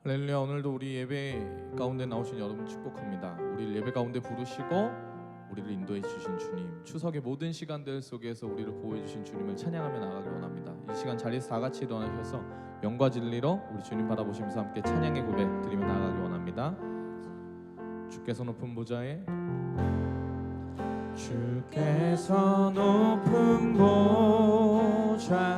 할렐루야. 오늘도 우리 예배 가운데 나오신 여러분 축복합니다. 우리를 예배 가운데 부르시고 우리를 인도해 주신 주님, 추석의 모든 시간들 속에서 우리를 보호해 주신 주님을 찬양하며 나아가기 원합니다. 이 시간 자리에서 다 같이 일어나셔서 영과 진리로 우리 주님 바라보시면서 함께 찬양의 고백 드리며 나아가기 원합니다. 주께서 높은 보좌에 주께서 높은 보좌에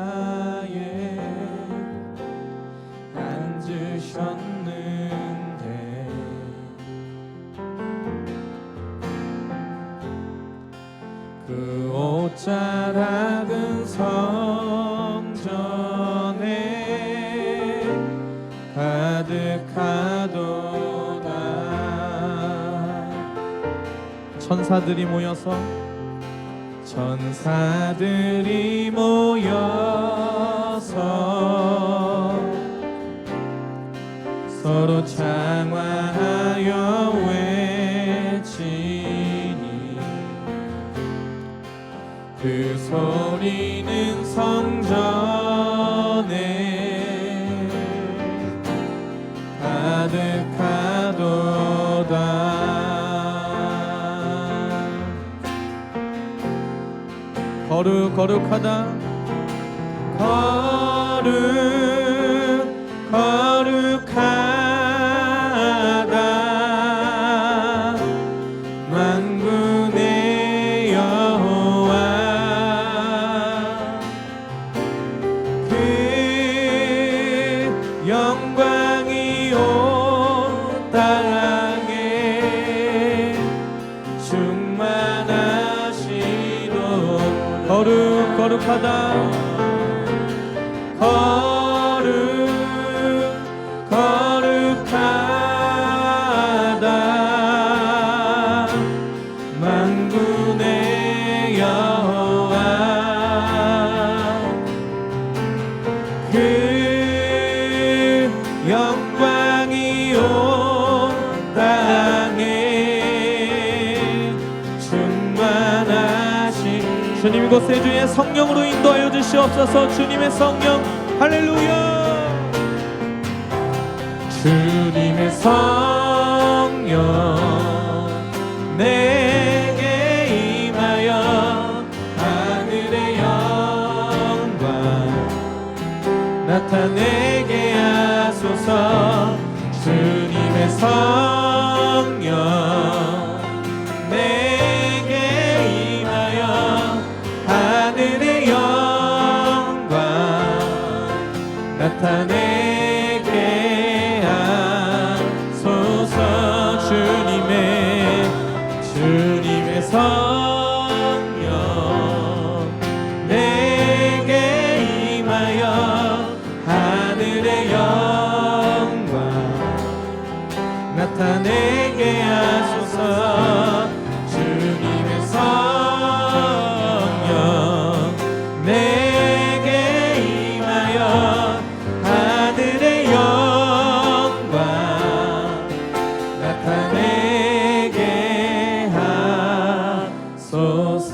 앉으셨는데 그 옷자락은 성전에 가득하도다. 천사들이 모여서 서로 장화하여 외치니 그 소리는 성전에 가득하도다. 거룩하다. 거룩하다. 만군의 여호와 그 영광이 온 땅에 충만하시도다. 거룩하다. 거룩하다. 만군의 여호와 그 영광이 온 땅에 충만하신 주님, 이곳에 주의 성령으로 인도하여 주시옵소서. 주님의 성령, 할렐루야. 주님의 성령 내게 임하여 하늘의 영광 나타내게 하소서. 주님의 성령 내게 임하여 하늘의 영광 나타내게 하소서. 주님의 성령 내게 임하여 하늘의 영광 나타내게 하소서. 주님의 성령 내게 임하여 하늘의 영광 나타내게 하소서.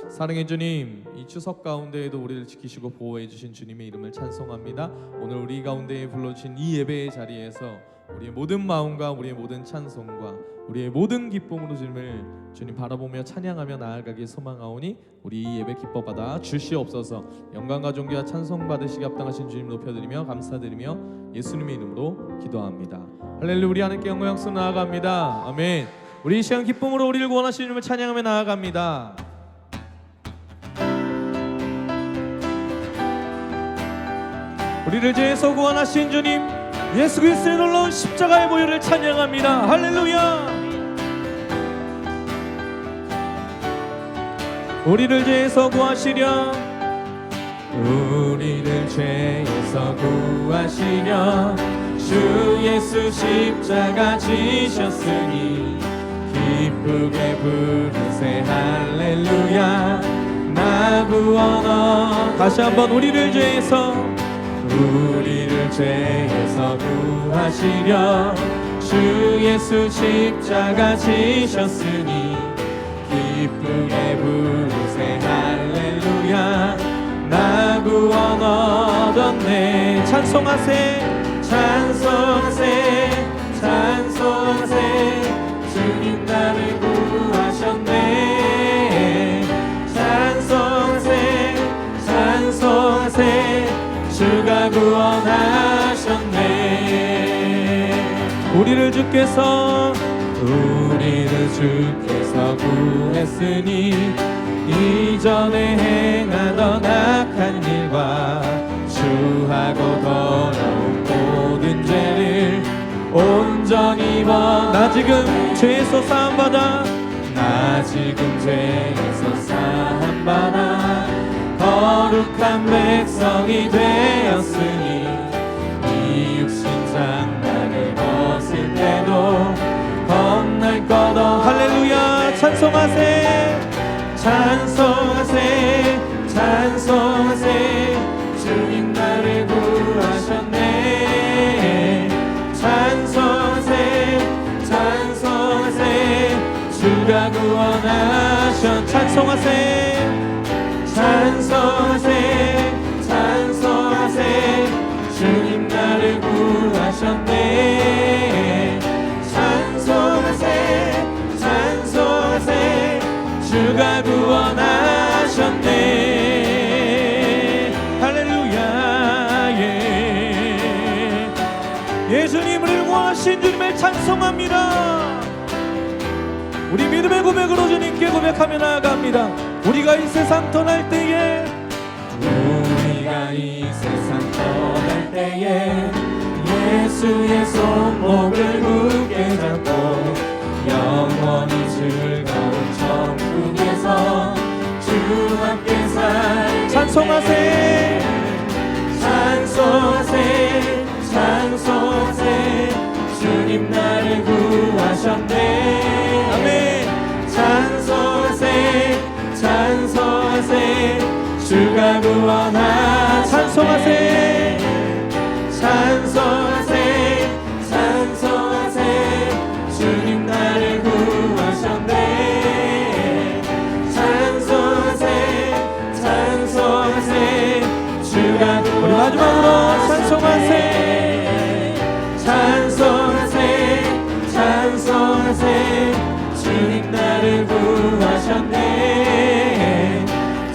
사랑의 주님, 이 추석 가운데에도 우리를 지키시고 보호해 주신 주님의 이름을 찬송합니다. 오늘 우리 가운데에 불러주신 이 예배의 자리에서 우리의 모든 마음과 우리의 모든 찬송과 우리의 모든 기쁨으로 주님 바라보며 찬양하며 나아가길 소망하오니 우리 이 예배 기뻐 받아 주시옵소서. 영광과 존귀와 찬송 받으시기 합당하신 주님 높여드리며 감사드리며 예수님의 이름으로 기도합니다. 할렐루야. 우리 하나님께 영광 영광 나아갑니다. 아멘. 우리 이 시간 기쁨으로 우리를 구원하신 주님을 찬양하며 나아갑니다. 우리를 죄에서 구원하신 주님 예수 그리스도의 놀라운 십자가의 보혈을 찬양합니다. 할렐루야. 우리를 죄에서 구하시려 우리를 죄에서 구하시려 주 예수 십자가 지셨으니 기쁘게 부르세 할렐루야. 나 구원어. 다시 한번 우리를 죄에서 구하시려 주 예수 십자가 지셨으니 기쁘게 부르세 할렐루야. 나 구원 얻어 구하셨네. 찬송하세 찬송하세 찬송하세 주님 나를 구하셨네. 찬송하세 찬송하세 주가 구원하셨네. 우리를 주께서 구했으니 이전에 행하던 악한 일과 주하고 더러운 모든 죄를 온전히 나 지금 죄에서 사함받아 나 지금 죄에서 사함받아 거룩한 백성이 되었으니 이 육신 장막을 벗을 때도 겁날 것 없. 할렐루야. 찬송하세 찬송하세 찬송하세 주님 나를 구하셨네. 찬송하세 찬송하세 주가 구원하셨. 찬송하세 찬송하세 찬송하세 주님 나를 구하셨네. 찬송하세 찬송하세 주가 구원하셨네. 할렐루야. 예수님을 구하신 주님을 찬송합니다. 우리 믿음의 고백으로 주님께 고백하며 나아갑니다. 우리가 이 세상 떠날 때에 우리가 이 세상 떠날 때에 예수의 손목을 굳게 잡고 영원히 즐거운 천국에서 주 함께 살. 찬송하세 찬송하세 찬송하세 주님 나를 구하셨네. 아멘. 찬송하세 찬송하세 주가 구원하. 찬송하세 찬송하세 찬송하세 주님 나를 구하셨네. 찬송하세 찬송하세 주가 구원하. 우리 마지막으로 찬송하세 찬송하세 찬송하세 주님 나를 구하셨네.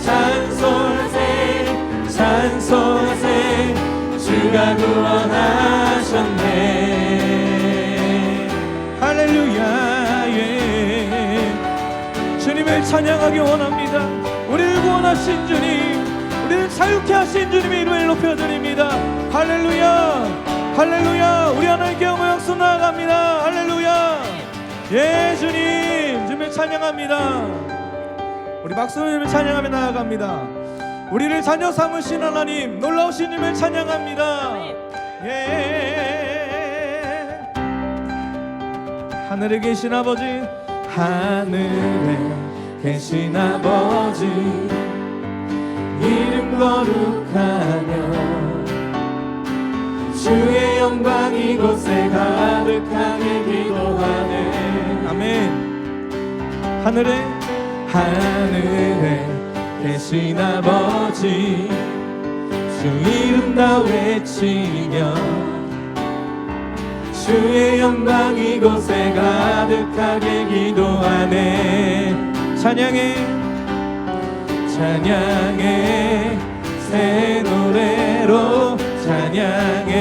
찬송하세 찬송하세 주가 구원하셨네. 할렐루야. 주님을 찬양하기 원합니다. 우리를 구원하신 주님, 우리를 자유케 하신 주님의 이름을 높여드립니다. 할렐루야 할렐루야. 우리 하나님께 영광 박수 나아갑니다. 할렐루야. 주님 찬양합니다. 우리 박수로 주님을 찬양하며 나아갑니다. 우리를 자녀 삼으신 하나님, 놀라우신 주님을 찬양합니다. 하늘에 계신 아버지, 하늘에 계신 아버지 이름 거룩하며 주의 영광 이곳에 가득하게 기도하네. 아멘. 하늘에 계신 아버지 주 이름 다 외치며 주의 영광 이곳에 가득하게 기도하네. 찬양해 새 노래로 찬양해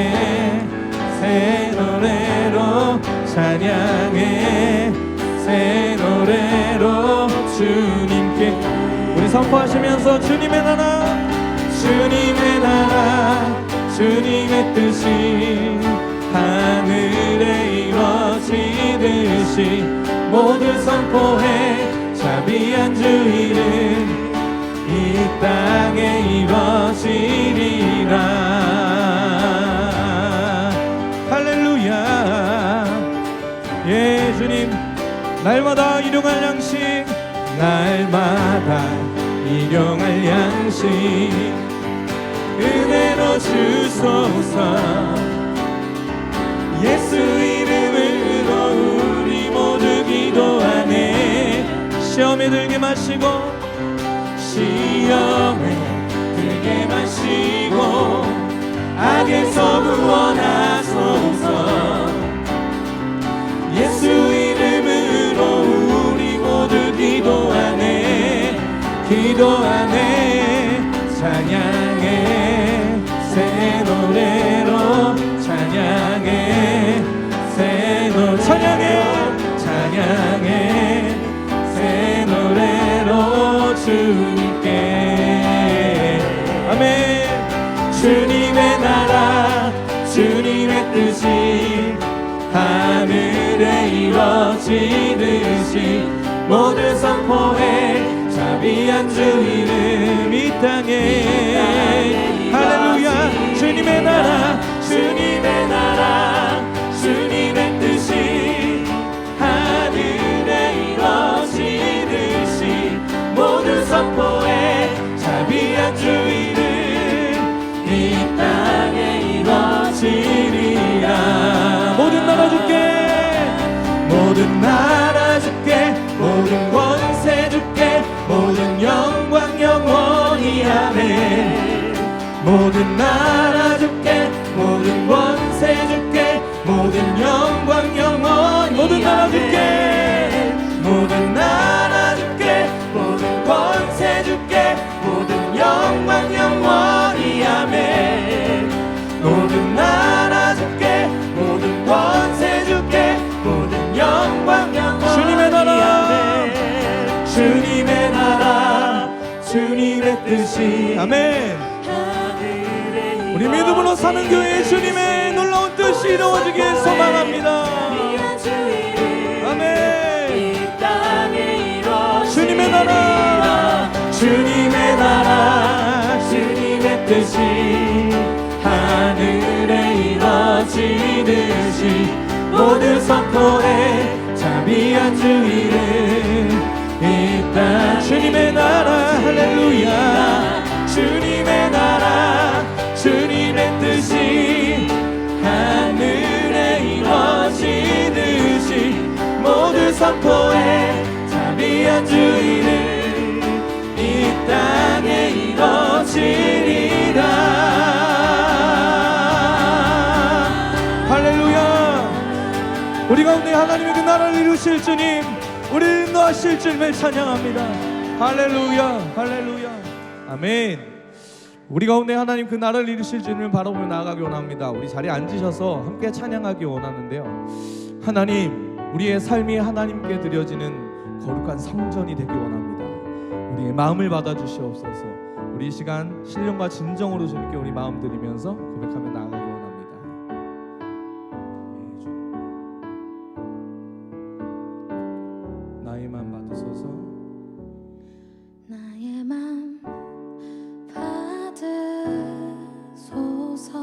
새 노래로 찬양해 새 노래로 주님께. 우리 선포하시면서 주님의 나라 주님의 뜻이 하늘에 이루어지듯이 모두 선포해 자비한 주 이름 이 땅에 이루어지리라. 할렐루야. 주님, 날마다 일용할 양식 은혜로 주소서. 예수 이름으로 우리 모두 기도하네. 시험에 들게 마시고 찬양해 새 노래로 찬양해 새 노래 찬양해 새 노래로 주님께 아멘. 주님의 나라 주님의 뜻이 하늘에 이루어지듯이 모두 선포해 자비한 주 이름 이 땅에 할렐루야. 주님의 나라 주님의 나라 주님의 뜻이 하늘에 이루어지듯이 모두 선포해 자비한 주 이름 이 땅에 이루어지리라. 모든 나라 주께 모든 나라 주께 모든 권세 주께 모든 영광 영원히 아멘. 모든 나라 주께 모든 권세 주께 모든 영광 영원히 모든 나라 주께 모든 나라 주께 모든 권세 주께 모든 영광 영원히 아멘. 모든 나라 주께 모든 권세 주께 모든 영광 영원히 주님의 나라 주님의 나라 주님의 뜻이 아멘. 우리 믿음으로 사는 교회에 주님의 놀라운 뜻이 이루어지길 소망합니다. 아멘. 주님의 나라 주님의 나라 주님의 뜻이 하늘에 이루어지듯이 모두 선포해 자비한 주 이름 이 땅 주님의 나라 할렐루야. 주님의 나라 주님의 뜻이 하늘에 이루어지듯이 모두 선포해 자비한 주 이름 이 땅에 이루어지리라. 할렐루야. 우리 가운데 하나님의 그 나라를 이루실 주님 우리를 인도하실 주님을 찬양합니다. 할렐루야 할렐루야 아멘. 우리 가운데 하나님 그 나라를 이루실 주님을 바라보며 나아가기 원합니다. 우리 자리에 앉으셔서 함께 찬양하기 원하는데요. 하나님 우리의 삶이 하나님께 드려지는 거룩한 성전이 되기 원합니다. 우리의 마음을 받아주시옵소서. 우리 이 시간 신령과 진정으로 주님께 우리 마음 드리면서 고백하며 나아가기 원합니다. 나의 마음 받으소서. 나의 마음 받으소서.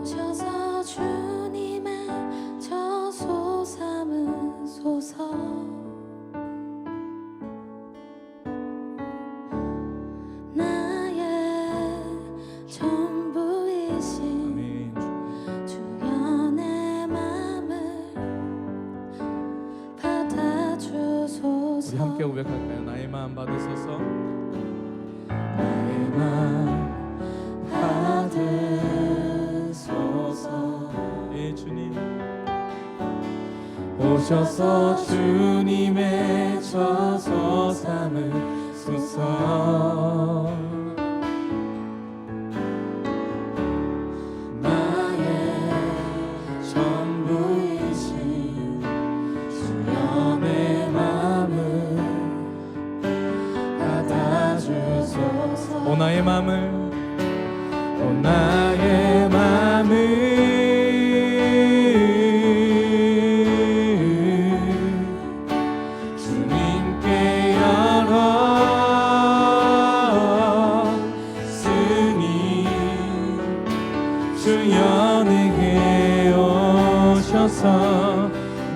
오셔서 주님의 저소 삼으소서. 우리 함께 고백할까요? 나의 마음 받으소서. 나의 마음 받으소서. 예 주님 오셔서 주님의 저소 삼으소서. 오 나의 맘을 오 나의 맘을 주님께 열었으니 주여 내게 오셔서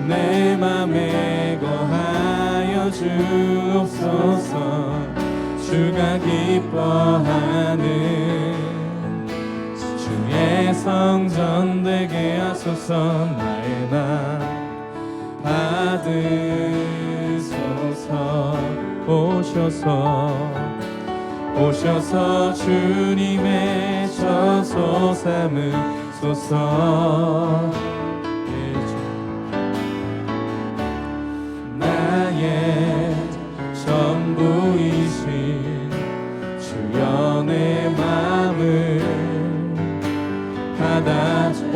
내 맘에 거하여 주옵소서. 주가 기뻐하는 주의 성전 되게 하소서. 나의 맘 받으소서. 오셔서 주님의 저소 삼으소서. 나의 전부이신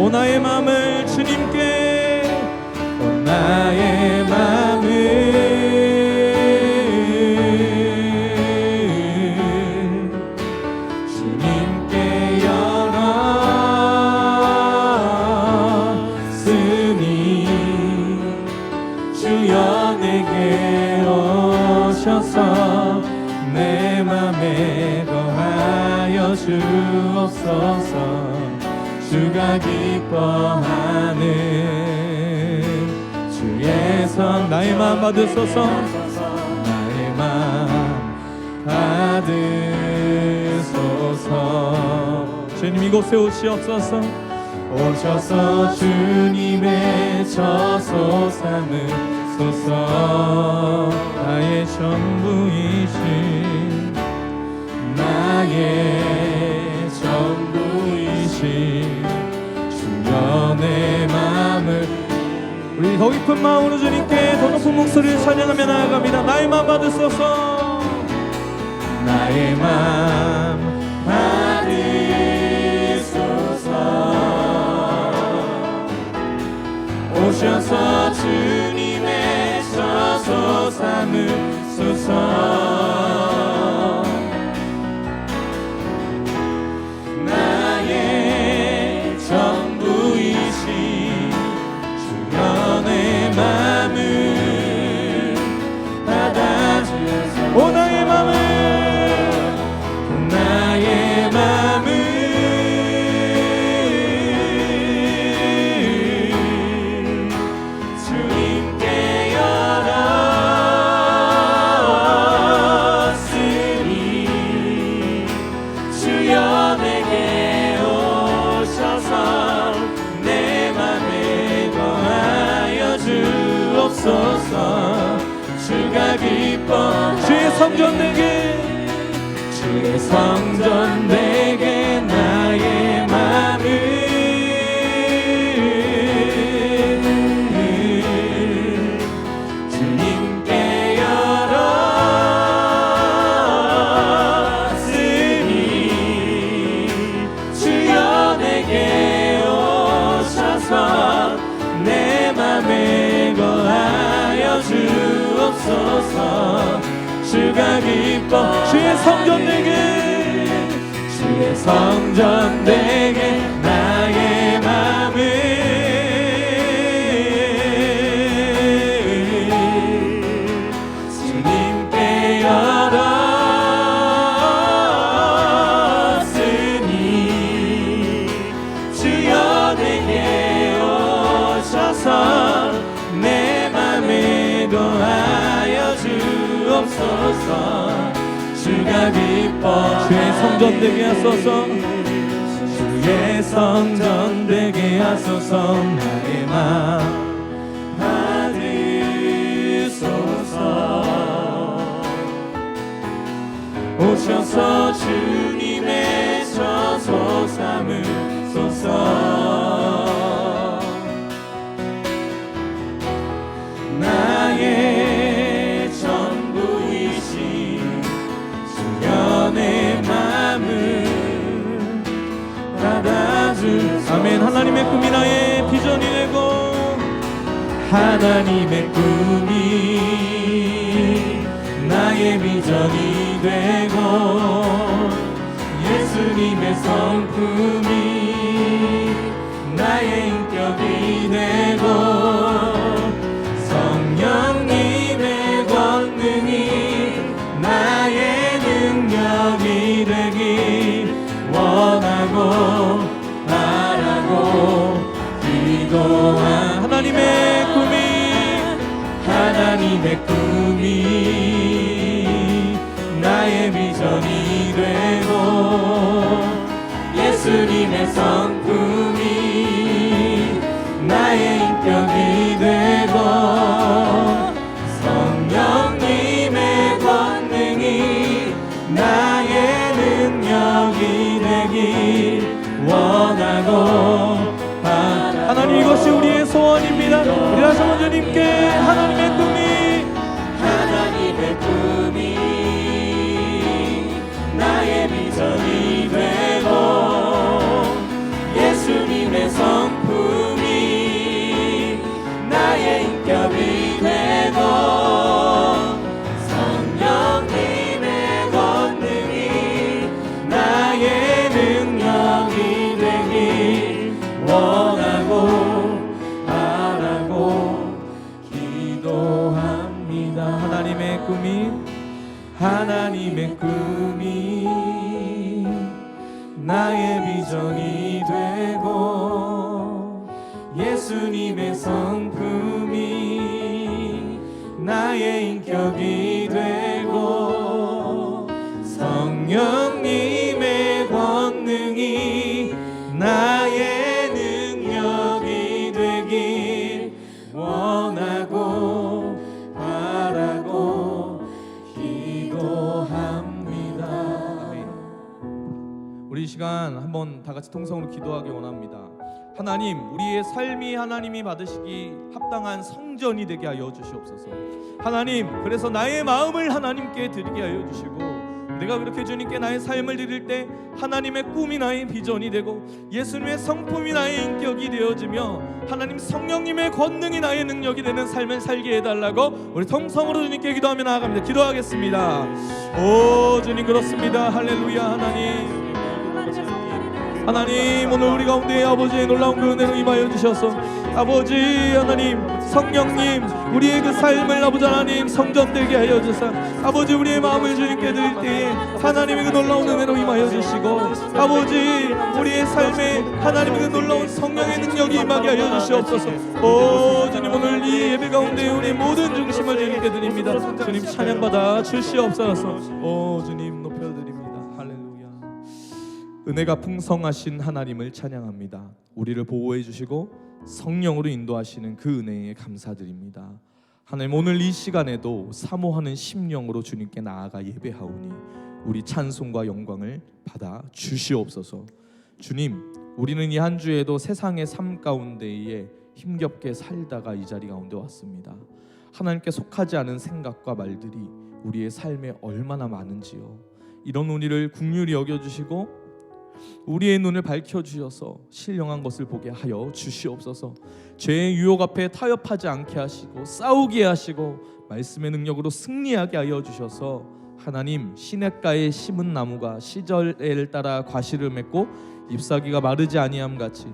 오 나의 마음을 주님께 오 나의 마음을 주님께 열었으니 주여 내게 오셔서 내 맘에 거하여 주옵소서 주가 기뻐하는 주의 성 나의 마음 받으소서 나의 마음 받으소서 주님 이곳에 오시옵소서 오셔서 주님의 저소 삼으소서 나의 전부이신 나의 전부이신 주여 내 마음을 우리 더 깊은 마음으로 주님께 더 높은 목소리를 찬양하며 나아갑니다. 나의 마음 받으소서 나의 마음 받으소서 오셔서 주님의 저소 삼으소서 나의 전부이신 주여 내 맘을 받아주소서 오 나의 맘을 나의 맘을 주님께 열었으니 주여 내게 오셔서 내 맘에 거하여 주옵소서 주가 기뻐 주의 성전 되게 주의 성전 되게 나의 맘을 주님께 열었으니 주여 내게 오셔서 내 맘에 거하여 주옵소서 주가 기뻐 주의 성전 되게 주의 성전 되게 나의 맘을 주님께 열었으니 주여 내게 오셔서 내 맘에 거하여 주옵소서 주가 기뻐 주의 성전 되게 하소서 주의 성전 되게 하소서 나의 마음 받으소서 오셔서 주님의 저소 삼으소서 나의 전부이신 주여 내 맘을 받아주소서 아멘 하나님의 꿈이 나의 비전이 되고 하나님의 꿈이 나의 비전이 되고 예수님의 성품이 나의 인격이 되고 성령님의 권능이 나의 능력이 되길 원하고 바라고 기도한 하나님의 꿈이 나의 비전이 되고 예수님의 성품이 나의 인격이 되고 성령님의 권능이 나의 능력이 되길 원하고 하나님 이것이 우리의 소원입니다. 우리 다시 한번 주님께 하나님의 꿈이 나의 비전이 되고 예수님의 성 원하고 바라고 기도합니다. 하나님의 꿈이 나의 비전이 되고 예수님의 성품이 나의 인격이 되고 성령님의 권능이 나의 능력이 되길 원하고 바라고 기도합니다. 아멘. 우리 이 시간 한번 다 같이 통성으로 기도하기 원합니다. 하나님, 우리의 삶이 하나님이 받으시기 합당한 성전이 되게 하여 주시옵소서. 하나님, 그래서 나의 마음을 하나님께 드리게 하여 주시고, 내가 그렇게 주님께 나의 삶을 드릴 때 하나님의 꿈이 나의 비전이 되고 예수님의 성품이 나의 인격이 되어지며 하나님 성령님의 권능이 나의 능력이 되는 삶을 살게 해달라고 우리 통성으로 주님께 기도하며 나아갑니다. 기도하겠습니다. 오 주님, 그렇습니다. 할렐루야. 하나님, 오늘 우리 가운데 아버지의 놀라운 그 은혜로 임하여 주셔서 아버지 하나님, 성령님, 우리의 그 삶을 아버지 하나님 성전되게 하여 주사 아버지 우리의 마음을 주님께 드릴 때에 하나님의 그 놀라운 은혜로 임하여 주시고 아버지 우리의 삶에 하나님의 그 놀라운 성령의 능력이 임하게 하여 주시옵소서. 오 주님, 오늘 이 예배 가운데 우리 모든 중심을 주님께 드립니다. 주님 찬양받아 주시옵소서. 오 주님 높여드립니다. 할렐루야. 은혜가 풍성하신 하나님을 찬양합니다. 우리를 보호해 주시고 성령으로 인도하시는 그 은혜에 감사드립니다. 하나님, 오늘 이 시간에도 사모하는 심령으로 주님께 나아가 예배하오니 우리 찬송과 영광을 받아 주시옵소서. 주님, 우리는 이 한 주에도 세상의 삶 가운데에 힘겹게 살다가 이 자리 가운데 왔습니다. 하나님께 속하지 않은 생각과 말들이 우리의 삶에 얼마나 많은지요. 이런 우리를 긍휼히 여겨주시고 우리의 눈을 밝혀주셔서 신령한 것을 보게 하여 주시옵소서. 죄의 유혹 앞에 타협하지 않게 하시고 싸우게 하시고 말씀의 능력으로 승리하게 하여 주셔서 하나님, 시냇가에 심은 나무가 시절을 따라 과실을 맺고 잎사귀가 마르지 아니함 같이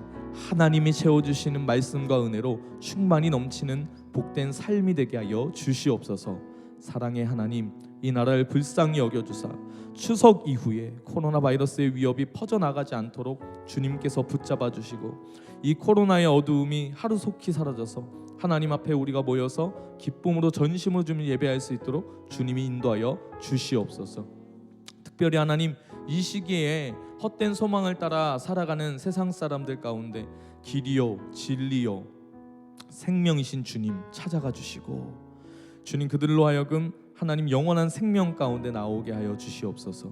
하나님이 채워주시는 말씀과 은혜로 충만히 넘치는 복된 삶이 되게 하여 주시옵소서. 사랑의 하나님, 이 나라를 불쌍히 여겨주사 추석 이후에 코로나 바이러스의 위협이 퍼져나가지 않도록 주님께서 붙잡아 주시고 이 코로나의 어두움이 하루속히 사라져서 하나님 앞에 우리가 모여서 기쁨으로 전심으로 주님 예배할 수 있도록 주님이 인도하여 주시옵소서. 특별히 하나님, 이 시기에 헛된 소망을 따라 살아가는 세상 사람들 가운데 길이요 진리요 생명이신 주님 찾아가 주시고 주님, 그들로 하여금 하나님 영원한 생명 가운데 나오게 하여 주시옵소서.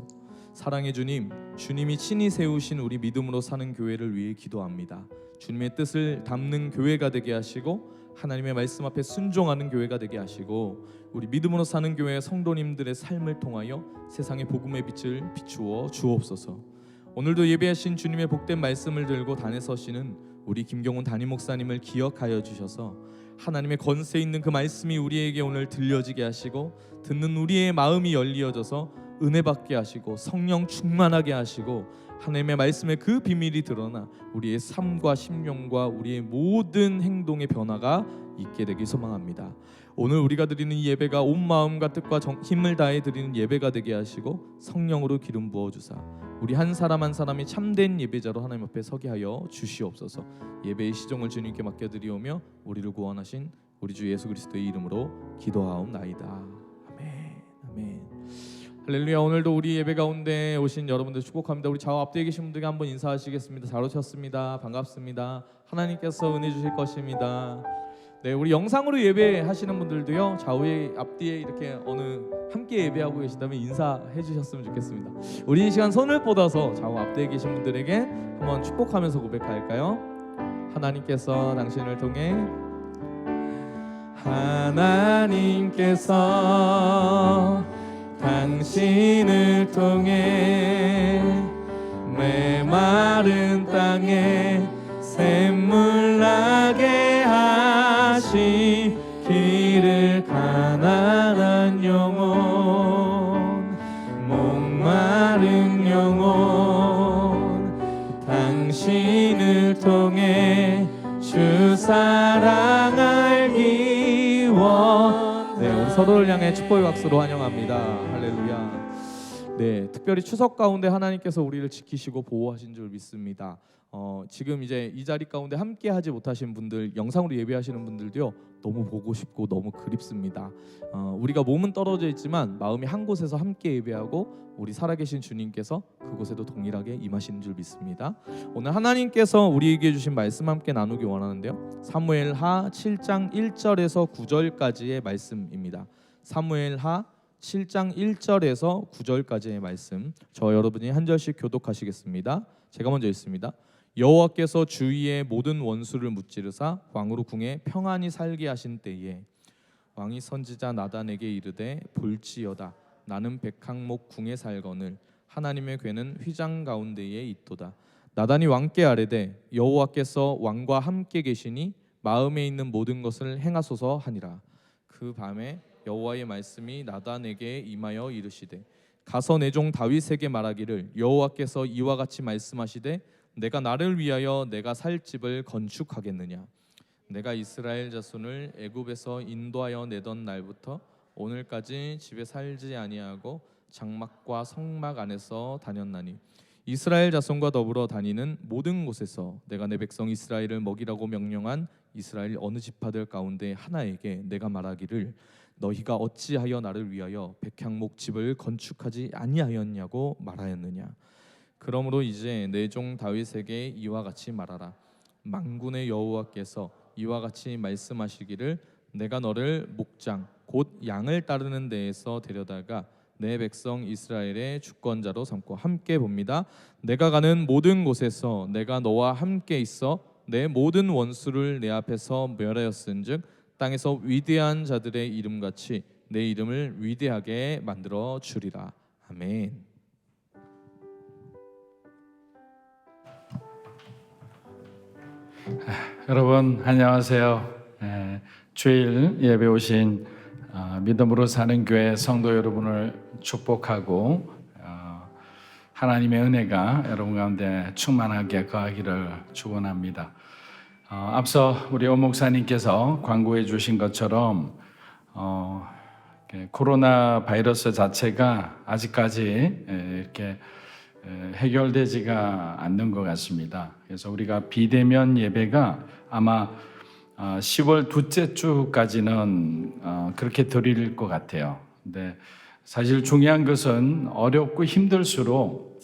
사랑의 주님, 주님이 친히 세우신 우리 믿음으로 사는 교회를 위해 기도합니다. 주님의 뜻을 담는 교회가 되게 하시고 하나님의 말씀 앞에 순종하는 교회가 되게 하시고 우리 믿음으로 사는 교회의 성도님들의 삶을 통하여 세상의 복음의 빛을 비추어 주옵소서. 오늘도 예배하신 주님의 복된 말씀을 들고 단에 서시는 우리 김경훈 담임 목사님을 기억하여 주셔서 하나님의 권세 있는 그 말씀이 우리에게 오늘 들려지게 하시고 듣는 우리의 마음이 열리어져서 은혜 받게 하시고 성령 충만하게 하시고 하나님의 말씀의 그 비밀이 드러나 우리의 삶과 심령과 우리의 모든 행동의 변화가 있게 되길 소망합니다. 오늘 우리가 드리는 이 예배가 온 마음과 뜻과 힘을 다해 드리는 예배가 되게 하시고 성령으로 기름 부어주사 우리 한 사람 한 사람이 참된 예배자로 하나님 앞에 서게 하여 주시옵소서. 예배의 시종을 주님께 맡겨드리오며 우리를 구원하신 우리 주 예수 그리스도의 이름으로 기도하옵나이다. 아멘. 아멘. 할렐루야. 오늘도 우리 예배 가운데 오신 여러분들 축복합니다. 우리 좌우 앞뒤에 계신 분들께 한번 인사하시겠습니다. 잘 오셨습니다. 반갑습니다. 하나님께서 은혜 주실 것입니다. 네, 우리 영상으로 예배하시는 분들도요, 좌우에 앞뒤에 이렇게 어느 함께 예배하고 계시다면 인사해 주셨으면 좋겠습니다. 우리 이 시간 손을 뻗어서 좌우 앞뒤에 계신 분들에게 한번 축복하면서 고백할까요? 하나님께서 당신을 통해 하나님께서 당신을 통해 메마른 땅에 샘물 나게 하시기를 가난한 영혼 목마른 영혼 당신을 통해 사랑하기 원. 네, 우리 서로를 향해 축복의 박수로 환영합니다. 할렐루야. 네, 특별히 추석 가운데 하나님께서 우리를 지키시고 보호하신 줄 믿습니다. 지금 이제 이 자리 가운데 함께 하지 못하신 분들, 영상으로 예배하시는 분들도요, 너무 보고 싶고 너무 그립습니다. 우리가 몸은 떨어져 있지만 마음이 한 곳에서 함께 예배하고 우리 살아계신 주님께서 그곳에도 동일하게 임하시는 줄 믿습니다. 오늘 하나님께서 우리에게 주신 말씀 함께 나누기 원하는데요, 사무엘하 7장 1절에서 9절까지의 말씀입니다. 사무엘하 7장 1절에서 9절까지의 말씀, 저 여러분이 한 절씩 교독하시겠습니다. 제가 먼저 읽습니다. 여호와께서 주위의 모든 원수를 무찌르사 왕으로 궁에 평안히 살게 하신 때에 왕이 선지자 나단에게 이르되 볼지어다 나는 백항목 궁에 살거늘 하나님의 궤는 휘장 가운데에 있도다. 나단이 왕께 아뢰되 여호와께서 왕과 함께 계시니 마음에 있는 모든 것을 행하소서 하니라. 그 밤에 여호와의 말씀이 나단에게 임하여 이르시되 가서 내 종 다윗에게 말하기를 여호와께서 이와 같이 말씀하시되 내가 나를 위하여 내가 살 집을 건축하겠느냐. 내가 이스라엘 자손을 애굽에서 인도하여 내던 날부터 오늘까지 집에 살지 아니하고 장막과 성막 안에서 다녔나니 이스라엘 자손과 더불어 다니는 모든 곳에서 내가 내 백성 이스라엘을 먹이라고 명령한 이스라엘 어느 지파들 가운데 하나에게 내가 말하기를 너희가 어찌하여 나를 위하여 백향목 집을 건축하지 아니하였냐고 말하였느냐. 그러므로 이제 내 종 다윗에게 이와 같이 말하라. 만군의 여호와께서 이와 같이 말씀하시기를 내가 너를 목장 곧 양을 따르는 데에서 데려다가 내 백성 이스라엘의 주권자로 삼고 함께 봅니다. 내가 가는 모든 곳에서 내가 너와 함께 있어 내 모든 원수를 내 앞에서 멸하였은즉 땅에서 위대한 자들의 이름같이 내 이름을 위대하게 만들어 주리라. 아멘. 여러분 안녕하세요. 주일 예배 오신 믿음으로 사는 교회 성도 여러분을 축복하고 하나님의 은혜가 여러분 가운데 충만하게 거하기를 축원합니다. 앞서 우리 오 목사님께서 광고해 주신 것처럼 코로나 바이러스 자체가 아직까지 이렇게 해결되지가 않는 것 같습니다. 그래서 우리가 비대면 예배가 아마 10월 둘째 주까지는 그렇게 드릴 것 같아요. 근데 사실 중요한 것은 어렵고 힘들수록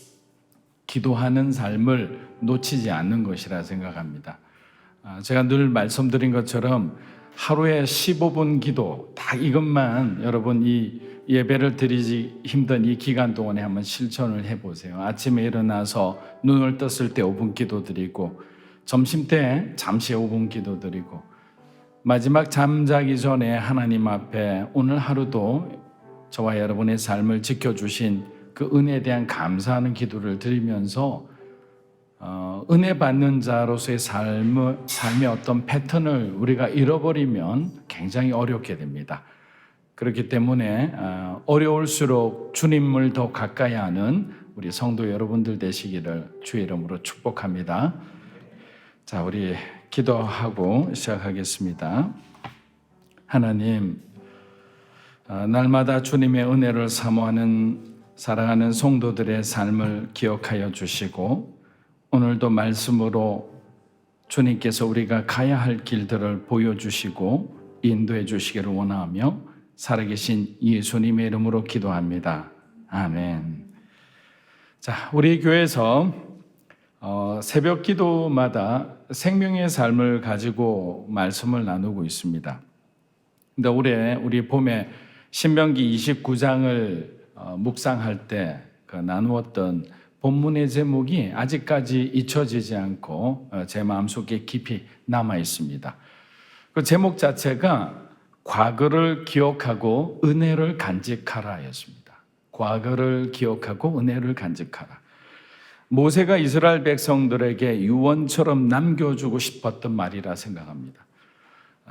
기도하는 삶을 놓치지 않는 것이라 생각합니다. 제가 늘 말씀드린 것처럼 하루에 15분 기도 딱 이것만 여러분 이 예배를 드리기 힘든 이 기간 동안에 한번 실천을 해보세요. 아침에 일어나서 눈을 떴을 때 5분 기도 드리고 점심 때 잠시 5분 기도 드리고 마지막 잠자기 전에 하나님 앞에 오늘 하루도 저와 여러분의 삶을 지켜주신 그 은혜에 대한 감사하는 기도를 드리면서 은혜 받는 자로서의 삶의 어떤 패턴을 우리가 잃어버리면 굉장히 어렵게 됩니다. 그렇기 때문에 어려울수록 주님을 더 가까이 하는 우리 성도 여러분들 되시기를 주의 이름으로 축복합니다. 자, 우리 기도하고 시작하겠습니다. 하나님, 날마다 주님의 은혜를 사모하는 사랑하는 성도들의 삶을 기억하여 주시고 오늘도 말씀으로 주님께서 우리가 가야 할 길들을 보여주시고 인도해 주시기를 원하며 살아계신 예수님의 이름으로 기도합니다. 아멘. 자, 우리 교회에서 새벽 기도마다 생명의 삶을 가지고 말씀을 나누고 있습니다. 근데 올해 우리 봄에 신명기 29장을 묵상할 때 나누었던 본문의 제목이 아직까지 잊혀지지 않고 제 마음속에 깊이 남아 있습니다. 그 제목 자체가 과거를 기억하고 은혜를 간직하라였습니다. 과거를 기억하고 은혜를 간직하라. 모세가 이스라엘 백성들에게 유언처럼 남겨주고 싶었던 말이라 생각합니다.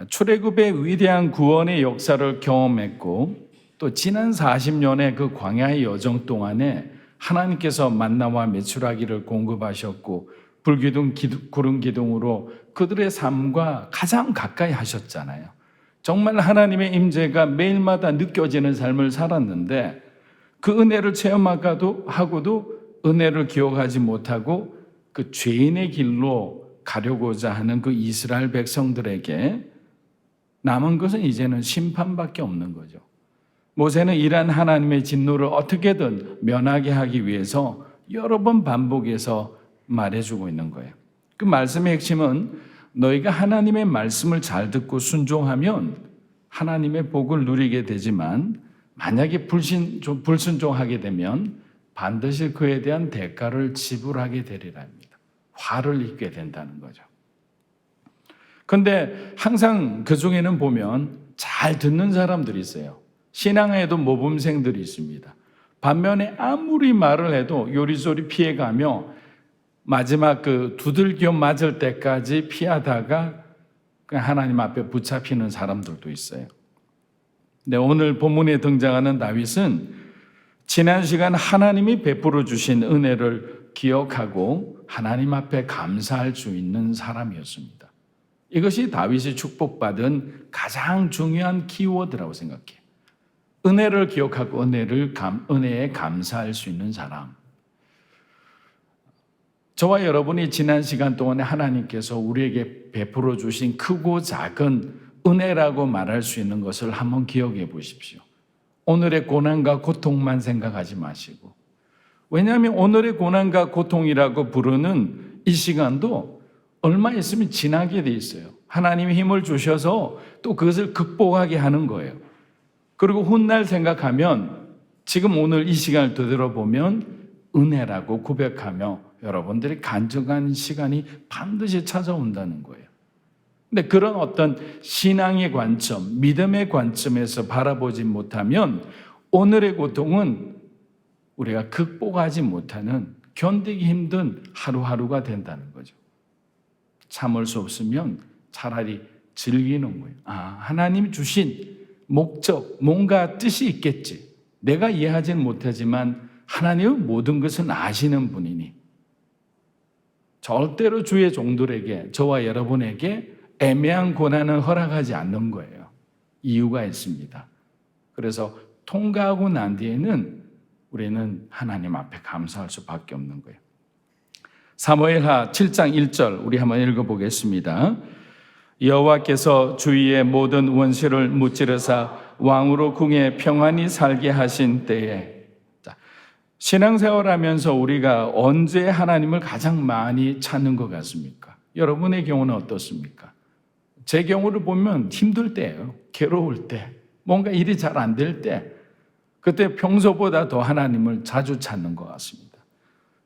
출애굽의 위대한 구원의 역사를 경험했고 또 지난 40년의 그 광야의 여정 동안에 하나님께서 만나와 메추라기를 공급하셨고 불기둥, 구름 기둥으로 그들의 삶과 가장 가까이 하셨잖아요. 정말 하나님의 임재가 매일마다 느껴지는 삶을 살았는데 그 은혜를 체험하고도 은혜를 기억하지 못하고 그 죄인의 길로 가려고자 하는 그 이스라엘 백성들에게 남은 것은 이제는 심판밖에 없는 거죠. 모세는 이러한 하나님의 진노를 어떻게든 면하게 하기 위해서 여러 번 반복해서 말해주고 있는 거예요. 그 말씀의 핵심은 너희가 하나님의 말씀을 잘 듣고 순종하면 하나님의 복을 누리게 되지만 만약에 불순종하게 되면 반드시 그에 대한 대가를 지불하게 되리라 합니다. 화를 입게 된다는 거죠. 그런데 항상 그 중에는 보면 잘 듣는 사람들이 있어요. 신앙에도 모범생들이 있습니다. 반면에 아무리 말을 해도 요리조리 피해가며 마지막 그 두들겨 맞을 때까지 피하다가 그냥 하나님 앞에 붙잡히는 사람들도 있어요. 근데 오늘 본문에 등장하는 다윗은 지난 시간 하나님이 베풀어 주신 은혜를 기억하고 하나님 앞에 감사할 수 있는 사람이었습니다. 이것이 다윗이 축복받은 가장 중요한 키워드라고 생각해요. 은혜를 기억하고 은혜에 감사할 수 있는 사람. 저와 여러분이 지난 시간 동안에 하나님께서 우리에게 베풀어 주신 크고 작은 은혜라고 말할 수 있는 것을 한번 기억해 보십시오. 오늘의 고난과 고통만 생각하지 마시고, 왜냐하면 오늘의 고난과 고통이라고 부르는 이 시간도 얼마 있으면 지나게 돼 있어요. 하나님이 힘을 주셔서 또 그것을 극복하게 하는 거예요. 그리고 훗날 생각하면 지금 오늘 이 시간을 되돌아보면 은혜라고 고백하며 여러분들이 간증한 시간이 반드시 찾아온다는 거예요. 근데 그런 어떤 신앙의 관점, 믿음의 관점에서 바라보지 못하면 오늘의 고통은 우리가 극복하지 못하는 견디기 힘든 하루하루가 된다는 거죠. 참을 수 없으면 차라리 즐기는 거예요. 하나님 주신 목적, 뭔가 뜻이 있겠지. 내가 이해하지는 못하지만 하나님은 모든 것은 아시는 분이니 절대로 주의 종들에게, 저와 여러분에게 애매한 고난은 허락하지 않는 거예요. 이유가 있습니다. 그래서 통과하고 난 뒤에는 우리는 하나님 앞에 감사할 수밖에 없는 거예요. 사무엘하 7장 1절 우리 한번 읽어보겠습니다. 여호와께서 주위의 모든 원수를 무찌르사 왕으로 궁에 평안히 살게 하신 때에, 신앙생활하면서 우리가 언제 하나님을 가장 많이 찾는 것 같습니까? 여러분의 경우는 어떻습니까? 제 경우를 보면 힘들 때예요. 괴로울 때, 뭔가 일이 잘 안 될 때, 그때 평소보다 더 하나님을 자주 찾는 것 같습니다.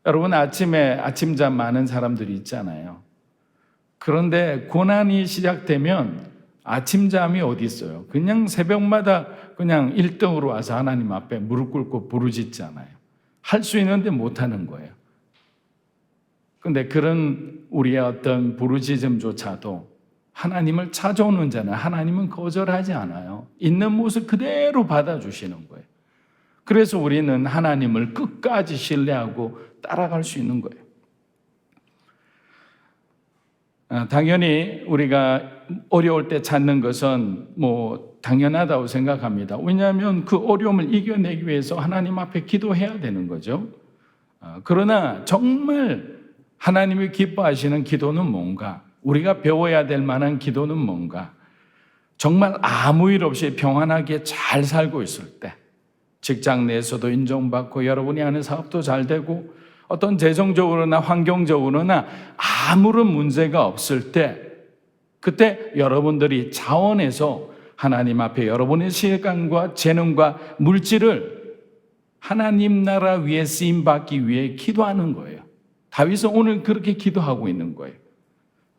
여러분 아침에 아침잠 많은 사람들이 있잖아요. 그런데 고난이 시작되면 아침잠이 어디 있어요? 그냥 새벽마다 그냥 1등으로 와서 하나님 앞에 무릎 꿇고 부르짖잖아요. 할 수 있는데 못하는 거예요. 그런데 그런 우리의 어떤 부르짖음조차도 하나님을 찾아오는 자는 하나님은 거절하지 않아요. 있는 모습 그대로 받아주시는 거예요. 그래서 우리는 하나님을 끝까지 신뢰하고 따라갈 수 있는 거예요. 당연히 우리가 어려울 때 찾는 것은 당연하다고 생각합니다. 왜냐하면 그 어려움을 이겨내기 위해서 하나님 앞에 기도해야 되는 거죠. 그러나 정말 하나님이 기뻐하시는 기도는 뭔가? 우리가 배워야 될 만한 기도는 뭔가? 정말 아무 일 없이 평안하게 잘 살고 있을 때, 직장 내에서도 인정받고 여러분이 하는 사업도 잘 되고 어떤 재정적으로나 환경적으로나 아무런 문제가 없을 때, 그때 여러분들이 자원해서 하나님 앞에 여러분의 시간과 재능과 물질을 하나님 나라 위에 쓰임받기 위해 기도하는 거예요. 다윗은 오늘 그렇게 기도하고 있는 거예요.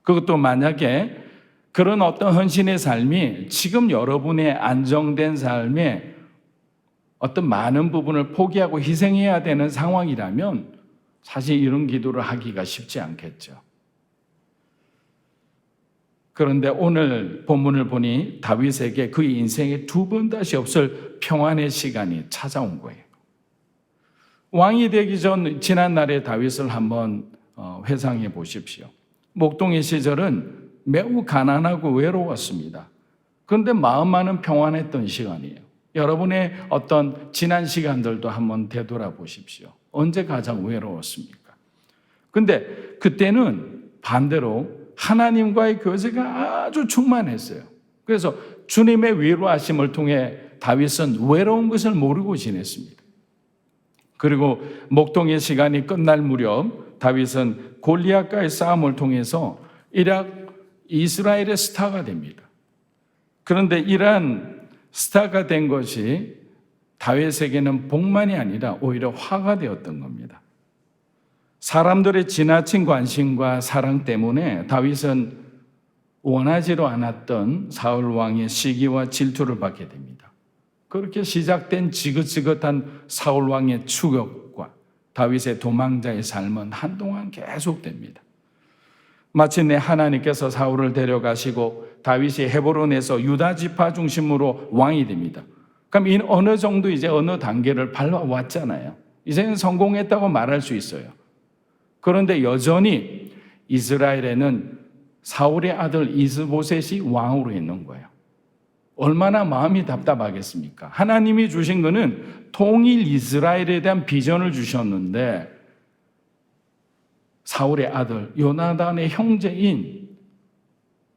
그것도 만약에 그런 어떤 헌신의 삶이 지금 여러분의 안정된 삶에 어떤 많은 부분을 포기하고 희생해야 되는 상황이라면 사실 이런 기도를 하기가 쉽지 않겠죠. 그런데 오늘 본문을 보니 다윗에게 그 인생에 두 번 다시 없을 평안의 시간이 찾아온 거예요. 왕이 되기 전 지난날의 다윗을 한번 회상해 보십시오. 목동의 시절은 매우 가난하고 외로웠습니다. 그런데 마음만은 평안했던 시간이에요. 여러분의 어떤 지난 시간들도 한번 되돌아보십시오. 언제 가장 외로웠습니까? 근데 그때는 반대로 하나님과의 교제가 아주 충만했어요. 그래서 주님의 위로하심을 통해 다윗은 외로운 것을 모르고 지냈습니다. 그리고 목동의 시간이 끝날 무렵 다윗은 골리앗과의 싸움을 통해서 이스라엘의 스타가 됩니다. 그런데 이러한 스타가 된 것이 다윗에게는 복만이 아니라 오히려 화가 되었던 겁니다. 사람들의 지나친 관심과 사랑 때문에 다윗은 원하지도 않았던 사울 왕의 시기와 질투를 받게 됩니다. 그렇게 시작된 지긋지긋한 사울 왕의 추격과 다윗의 도망자의 삶은 한동안 계속됩니다. 마침내 하나님께서 사울을 데려가시고 다윗이 헤브론에서 유다 지파 중심으로 왕이 됩니다. 그럼 어느 정도 이제 어느 단계를 밟아왔잖아요. 이제는 성공했다고 말할 수 있어요. 그런데 여전히 이스라엘에는 사울의 아들 이스보셋이 왕으로 있는 거예요. 얼마나 마음이 답답하겠습니까? 하나님이 주신 것은 통일 이스라엘에 대한 비전을 주셨는데 사울의 아들 요나단의 형제인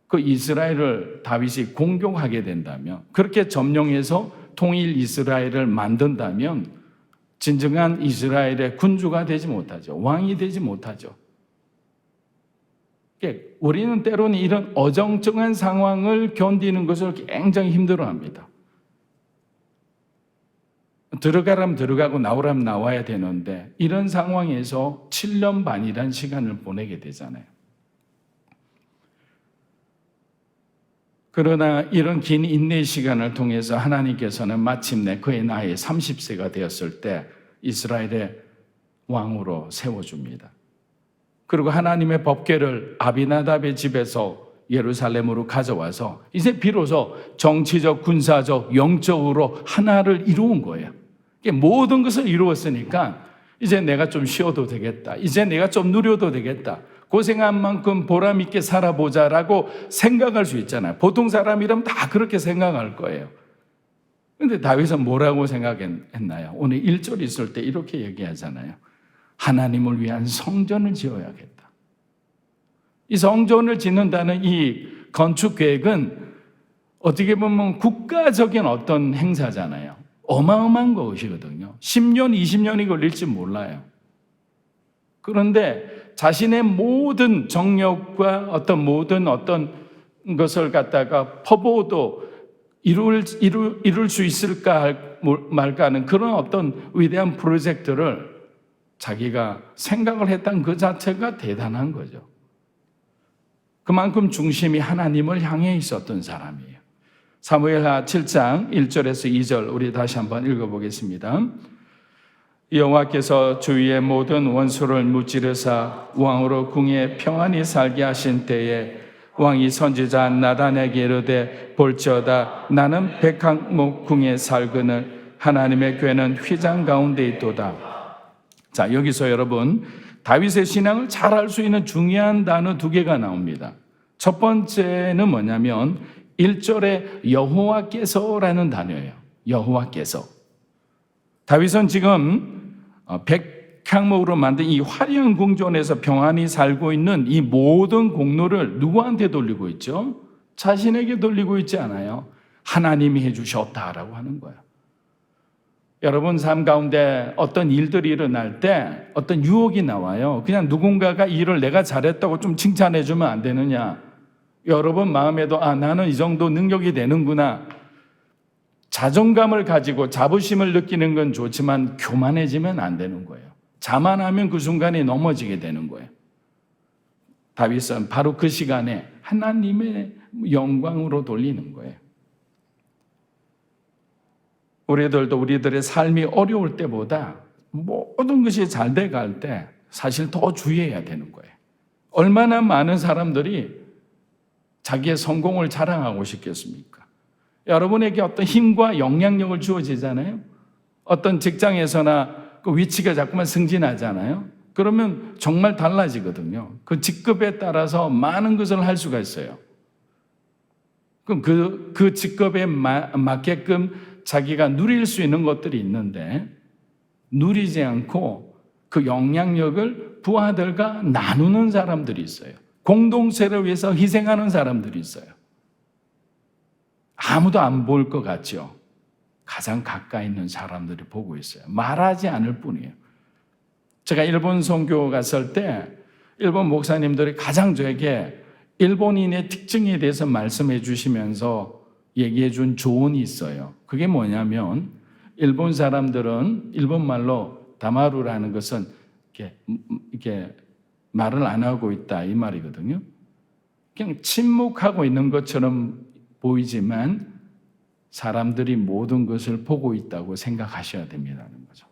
그 이스라엘을 다윗이 공격하게 된다면, 그렇게 점령해서 통일 이스라엘을 만든다면 진정한 이스라엘의 군주가 되지 못하죠. 왕이 되지 못하죠. 우리는 때로는 이런 어정쩡한 상황을 견디는 것을 굉장히 힘들어합니다. 들어가라면 들어가고 나오라면 나와야 되는데 이런 상황에서 7년 반이란 시간을 보내게 되잖아요. 그러나 이런 긴 인내 시간을 통해서 하나님께서는 마침내 그의 나이 30세가 되었을 때 이스라엘의 왕으로 세워줍니다. 그리고 하나님의 법궤를 아비나답의 집에서 예루살렘으로 가져와서 이제 비로소 정치적, 군사적, 영적으로 하나를 이루은 거예요. 모든 것을 이루었으니까 이제 내가 좀 쉬어도 되겠다. 이제 내가 좀 누려도 되겠다. 고생한 만큼 보람 있게 살아보자라고 생각할 수 있잖아요. 보통 사람이라면 다 그렇게 생각할 거예요. 그런데 다윗은 뭐라고 생각했나요? 오늘 1절 있을 때 이렇게 얘기하잖아요. 하나님을 위한 성전을 지어야겠다. 이 성전을 짓는다는 이 건축 계획은 어떻게 보면 국가적인 어떤 행사잖아요. 어마어마한 것이거든요. 10년, 20년이 걸릴지 몰라요. 그런데 자신의 모든 정력과 모든 것을 갖다가 퍼부어도 이룰 수 있을까 말까 하는 그런 어떤 위대한 프로젝트를 자기가 생각을 했던 그 자체가 대단한 거죠. 그만큼 중심이 하나님을 향해 있었던 사람이에요. 사무엘하 7장 1절에서 2절 우리 다시 한번 읽어보겠습니다. 여호와께서 주위의 모든 원수를 무찌르사 왕으로 궁에 평안히 살게 하신 때에 왕이 선지자 나단에게 이르되 볼지어다 나는 백항목 궁에 살거늘 하나님의 궤는 휘장 가운데 있도다. 자, 여기서 여러분 다윗의 신앙을 잘 알 수 있는 중요한 단어 2개가 나옵니다. 첫 번째는 뭐냐면 1절에 여호와께서라는 단어예요. 여호와께서. 다윗은 지금 백향목으로 만든 이 화려한 궁전에서 평안히 살고 있는 이 모든 공로를 누구한테 돌리고 있죠? 자신에게 돌리고 있지 않아요. 하나님이 해주셨다라고 하는 거예요. 여러분 삶 가운데 어떤 일들이 일어날 때 어떤 유혹이 나와요. 그냥 누군가가 일을 내가 잘했다고 좀 칭찬해 주면 안 되느냐. 여러분 마음에도 나는 이 정도 능력이 되는구나. 자존감을 가지고 자부심을 느끼는 건 좋지만 교만해지면 안 되는 거예요. 자만하면 그 순간에 넘어지게 되는 거예요. 다윗은 바로 그 시간에 하나님의 영광으로 돌리는 거예요. 우리들도 우리들의 삶이 어려울 때보다 모든 것이 잘 돼갈 때 사실 더 주의해야 되는 거예요. 얼마나 많은 사람들이 자기의 성공을 자랑하고 싶겠습니까? 여러분에게 어떤 힘과 영향력을 주어지잖아요. 어떤 직장에서나 그 위치가 자꾸만 승진하잖아요. 그러면 정말 달라지거든요. 그 직급에 따라서 많은 것을 할 수가 있어요. 그럼 그 직급에 맞게끔 자기가 누릴 수 있는 것들이 있는데 누리지 않고 그 영향력을 부하들과 나누는 사람들이 있어요. 공동체를 위해서 희생하는 사람들이 있어요. 아무도 안 볼 것 같죠. 가장 가까이 있는 사람들이 보고 있어요. 말하지 않을 뿐이에요. 제가 일본 선교 갔을 때 일본 목사님들이 가장 저에게 일본인의 특징에 대해서 말씀해 주시면서 얘기해 준 조언이 있어요. 그게 뭐냐면 일본 사람들은 일본말로 다마루라는 것은 이렇게 말을 안 하고 있다 이 말이거든요. 그냥 침묵하고 있는 것처럼 보이지만 사람들이 모든 것을 보고 있다고 생각하셔야 됩니다는 거죠.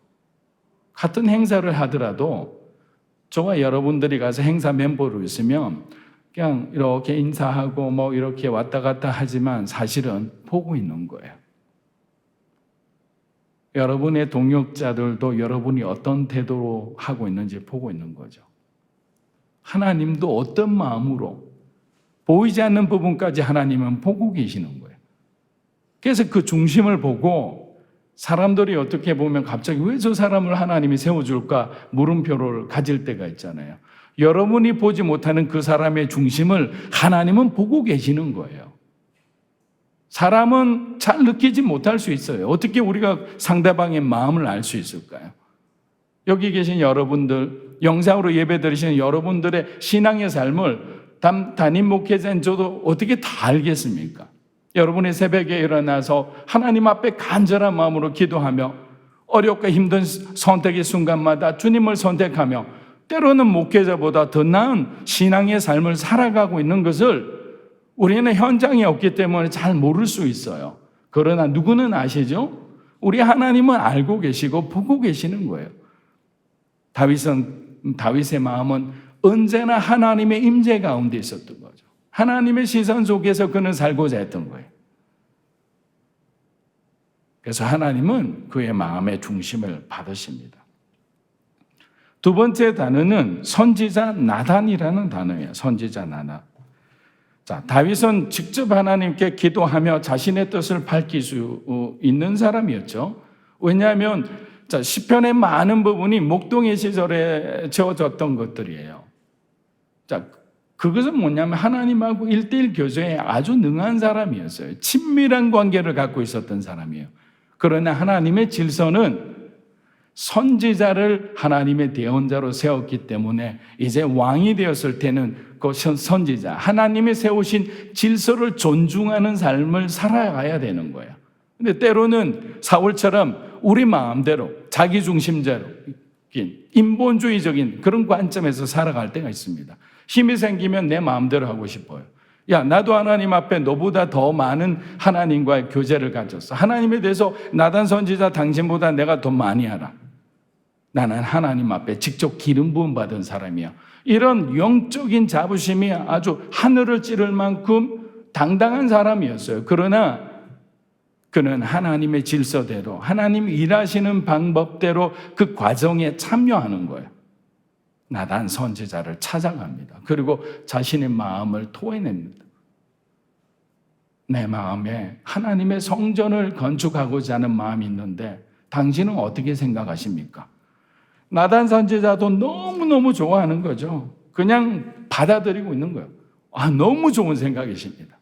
같은 행사를 하더라도 저와 여러분들이 가서 행사 멤버로 있으면 그냥 이렇게 인사하고 뭐 이렇게 왔다 갔다 하지만 사실은 보고 있는 거예요. 여러분의 동역자들도 여러분이 어떤 태도로 하고 있는지 보고 있는 거죠. 하나님도 어떤 마음으로 보이지 않는 부분까지 하나님은 보고 계시는 거예요. 그래서 그 중심을 보고 사람들이 어떻게 보면 갑자기 왜 저 사람을 하나님이 세워줄까 물음표를 가질 때가 있잖아요. 여러분이 보지 못하는 그 사람의 중심을 하나님은 보고 계시는 거예요. 사람은 잘 느끼지 못할 수 있어요. 어떻게 우리가 상대방의 마음을 알 수 있을까요? 여기 계신 여러분들, 영상으로 예배드리시는 여러분들의 신앙의 삶을 담임 목회자인 저도 어떻게 다 알겠습니까? 여러분이 새벽에 일어나서 하나님 앞에 간절한 마음으로 기도하며 어렵고 힘든 선택의 순간마다 주님을 선택하며 때로는 목회자보다 더 나은 신앙의 삶을 살아가고 있는 것을 우리는 현장에 없기 때문에 잘 모를 수 있어요. 그러나 누구는 아시죠? 우리 하나님은 알고 계시고 보고 계시는 거예요. 다윗의 마음은 언제나 하나님의 임재 가운데 있었던 거죠. 하나님의 시선 속에서 그는 살고자 했던 거예요. 그래서 하나님은 그의 마음의 중심을 받으십니다. 두 번째 단어는 선지자 나단이라는 단어예요. 선지자 나단. 자, 다윗은 직접 하나님께 기도하며 자신의 뜻을 밝힐 수 있는 사람이었죠. 왜냐하면 시편의 많은 부분이 목동의 시절에 지어졌던 것들이에요. 자, 그것은 뭐냐면 하나님하고 1:1 교제에 아주 능한 사람이었어요. 친밀한 관계를 갖고 있었던 사람이에요. 그러나 하나님의 질서는 선지자를 하나님의 대언자로 세웠기 때문에 이제 왕이 되었을 때는 그 선지자, 하나님이 세우신 질서를 존중하는 삶을 살아가야 되는 거예요. 근데 때로는 사울처럼 우리 마음대로 자기중심제로 인본주의적인 그런 관점에서 살아갈 때가 있습니다. 힘이 생기면 내 마음대로 하고 싶어요. 야, 나도 하나님 앞에 너보다 더 많은 하나님과의 교제를 가졌어. 하나님에 대해서 나단 선지자 당신보다 내가 더 많이 알아. 나는 하나님 앞에 직접 기름 부음 받은 사람이야. 이런 영적인 자부심이 아주 하늘을 찌를 만큼 당당한 사람이었어요. 그러나 그는 하나님의 질서대로, 하나님이 일하시는 방법대로 그 과정에 참여하는 거예요. 나단 선지자를 찾아갑니다. 그리고 자신의 마음을 토해냅니다. 내 마음에 하나님의 성전을 건축하고자 하는 마음이 있는데 당신은 어떻게 생각하십니까? 나단 선지자도 너무너무 좋아하는 거죠. 그냥 받아들이고 있는 거예요. 너무 좋은 생각이십니다.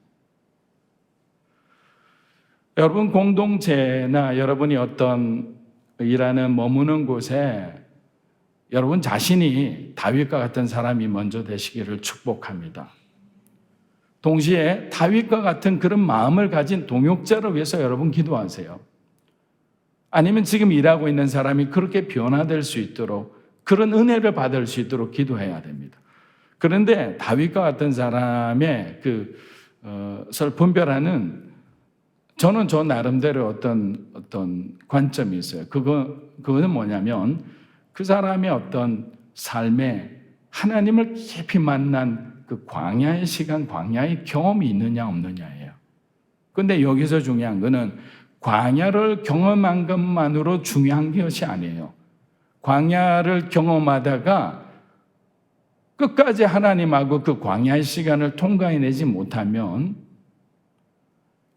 여러분 공동체나 여러분이 어떤 일하는 머무는 곳에 여러분 자신이 다윗과 같은 사람이 먼저 되시기를 축복합니다. 동시에 다윗과 같은 그런 마음을 가진 동역자를 위해서 여러분 기도하세요. 아니면 지금 일하고 있는 사람이 그렇게 변화될 수 있도록 그런 은혜를 받을 수 있도록 기도해야 됩니다. 그런데 다윗과 같은 사람의 그것을 분별하는 저는 저 나름대로 어떤 관점이 있어요. 그거는 뭐냐면 그 사람의 어떤 삶에 하나님을 깊이 만난 그 광야의 시간, 광야의 경험이 있느냐 없느냐예요. 그런데 여기서 중요한 거는 광야를 경험한 것만으로 중요한 것이 아니에요. 광야를 경험하다가 끝까지 하나님하고 그 광야의 시간을 통과해내지 못하면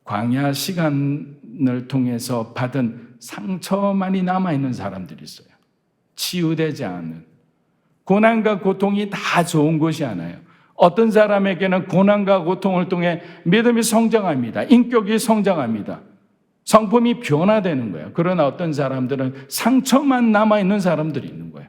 광야 시간을 통해서 받은 상처만이 남아있는 사람들이 있어요. 치유되지 않은. 고난과 고통이 다 좋은 것이 아니에요. 어떤 사람에게는 고난과 고통을 통해 믿음이 성장합니다. 인격이 성장합니다. 성품이 변화되는 거예요. 그러나 어떤 사람들은 상처만 남아있는 사람들이 있는 거예요.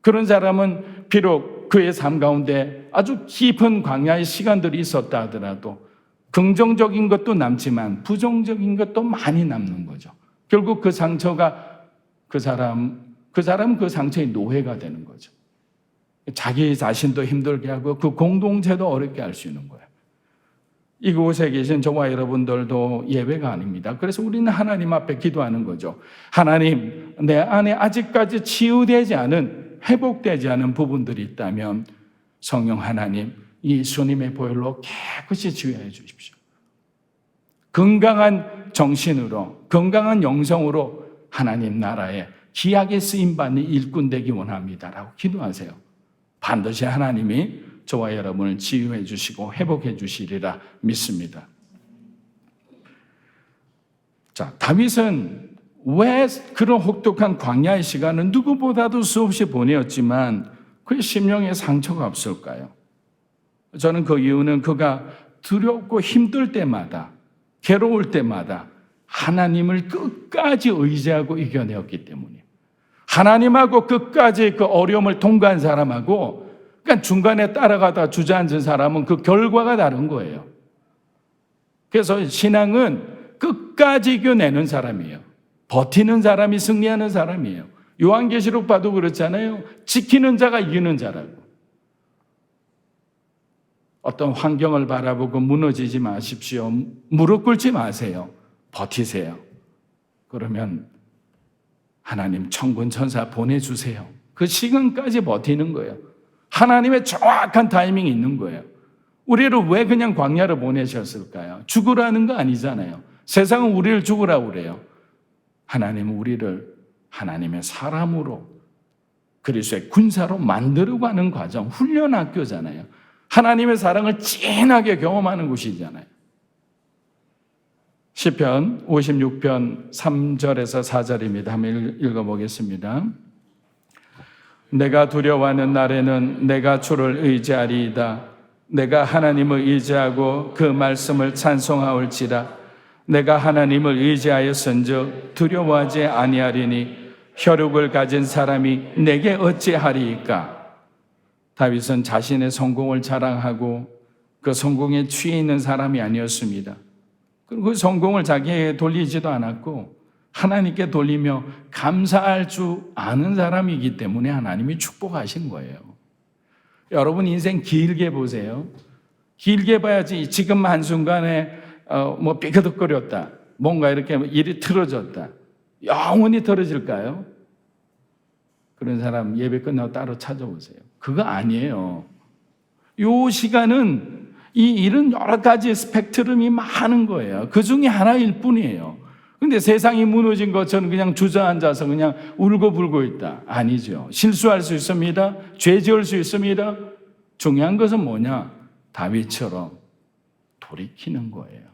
그런 사람은 비록 그의 삶 가운데 아주 깊은 광야의 시간들이 있었다 하더라도 긍정적인 것도 남지만 부정적인 것도 많이 남는 거죠. 결국 그 상처가 그 사람은 그 상처의 노예가 되는 거죠. 자기 자신도 힘들게 하고 그 공동체도 어렵게 할 수 있는 거예요. 이곳에 계신 저와 여러분들도 예외가 아닙니다. 그래서 우리는 하나님 앞에 기도하는 거죠. 하나님, 내 안에 아직까지 치유되지 않은, 회복되지 않은 부분들이 있다면 성령 하나님, 예수님의 보혈로 깨끗이 치유해 주십시오. 건강한 정신으로, 건강한 영성으로 하나님 나라에 귀하게 쓰임받는 일꾼 되기 원합니다라고 기도하세요. 반드시 하나님이 저와 여러분을 치유해 주시고 회복해 주시리라 믿습니다. 자, 다윗은 왜 그런 혹독한 광야의 시간을 누구보다도 수없이 보내었지만 그의 심령에 상처가 없을까요? 저는 그 이유는 그가 두렵고 힘들 때마다, 괴로울 때마다 하나님을 끝까지 의지하고 이겨내었기 때문이에요. 하나님하고 끝까지 그 어려움을 통과한 사람하고 그러니까 중간에 따라가다 주저앉은 사람은 그 결과가 다른 거예요. 그래서 신앙은 끝까지 이겨내는 사람이에요. 버티는 사람이 승리하는 사람이에요. 요한계시록 봐도 그렇잖아요. 지키는 자가 이기는 자라고. 어떤 환경을 바라보고 무너지지 마십시오. 무릎 꿇지 마세요. 버티세요. 그러면 하나님 천군 천사 보내주세요. 그 시간까지 버티는 거예요. 하나님의 정확한 타이밍이 있는 거예요. 우리를 왜 그냥 광야를 보내셨을까요? 죽으라는 거 아니잖아요. 세상은 우리를 죽으라고 그래요. 하나님은 우리를 하나님의 사람으로 그리스도의 군사로 만들고 하는 과정, 훈련 학교잖아요. 하나님의 사랑을 진하게 경험하는 곳이잖아요. 시편 56편 3절에서 4절입니다. 한번 읽어보겠습니다. 내가 두려워하는 날에는 내가 주를 의지하리이다. 내가 하나님을 의지하고 그 말씀을 찬송하올지라. 내가 하나님을 의지하였은즉 두려워하지 아니하리니 혈육을 가진 사람이 내게 어찌하리이까. 다윗은 자신의 성공을 자랑하고 그 성공에 취해 있는 사람이 아니었습니다. 그리고 그 성공을 자기에게 돌리지도 않았고 하나님께 돌리며 감사할 줄 아는 사람이기 때문에 하나님이 축복하신 거예요. 여러분 인생 길게 보세요. 길게 봐야지 지금 한순간에 뭐 삐그덕거렸다. 뭔가 이렇게 일이 틀어졌다. 영원히 틀어질까요? 그런 사람 예배 끝나고 따로 찾아오세요. 그거 아니에요. 이 시간은 이 일은 여러 가지 스펙트럼이 많은 거예요. 그 중에 하나일 뿐이에요. 근데 세상이 무너진 것처럼 그냥 주저앉아서 그냥 울고불고 있다. 아니죠. 실수할 수 있습니다. 죄 지을 수 있습니다. 중요한 것은 뭐냐? 다윗처럼 돌이키는 거예요.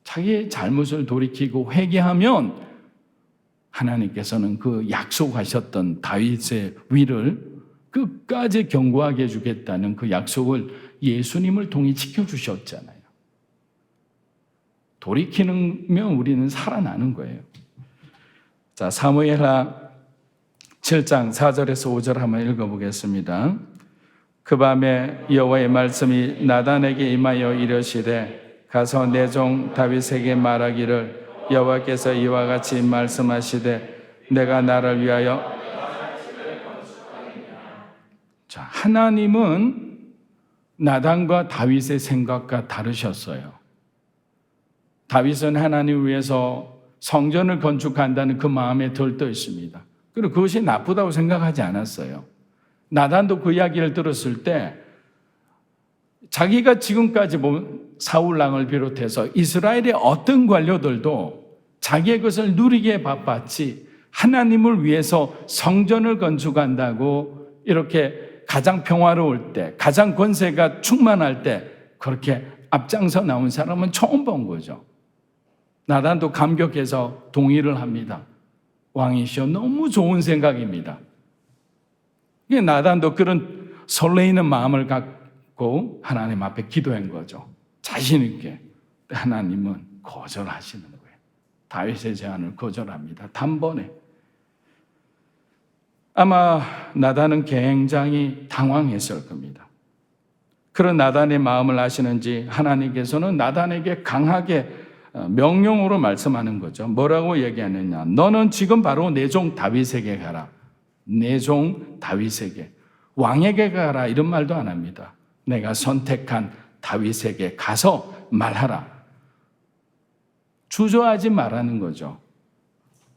자기의 잘못을 돌이키고 회개하면 하나님께서는 그 약속하셨던 다윗의 위를 끝까지 견고하게 해주겠다는 그 약속을 예수님을 통해 지켜주셨잖아요. 돌이키면 우리는 살아나는 거예요. 자, 사무엘하 7장 4절에서 5절 한번 읽어보겠습니다. 그 밤에 여호와의 말씀이 나단에게 임하여 이르시되 가서 내 종 다윗에게 말하기를 여호와께서 이와 같이 말씀하시되 내가 나를 위하여. 자, 하나님은 나단과 다윗의 생각과 다르셨어요. 다윗은 하나님을 위해서 성전을 건축한다는 그 마음에 들떠 있습니다. 그리고 그것이 나쁘다고 생각하지 않았어요. 나단도 그 이야기를 들었을 때 자기가 지금까지 본 사울왕을 비롯해서 이스라엘의 어떤 관료들도 자기의 것을 누리기에 바빴지 하나님을 위해서 성전을 건축한다고 이렇게 가장 평화로울 때, 가장 권세가 충만할 때 그렇게 앞장서 나온 사람은 처음 본 거죠. 나단도 감격해서 동의를 합니다. 왕이시여, 너무 좋은 생각입니다. 나단도 그런 설레이는 마음을 갖고 하나님 앞에 기도한 거죠. 자신 있게. 하나님은 거절하시는 거예요. 다윗의 제안을 거절합니다. 단번에. 아마 나단은 굉장히 당황했을 겁니다. 그런 나단의 마음을 아시는지 하나님께서는 나단에게 강하게 명령으로 말씀하는 거죠. 뭐라고 얘기하느냐? 너는 지금 바로 내 종 다윗에게 가라. 내 종 다윗에게. 왕에게 가라 이런 말도 안 합니다. 내가 선택한 다윗에게 가서 말하라. 주저하지 말라는 거죠.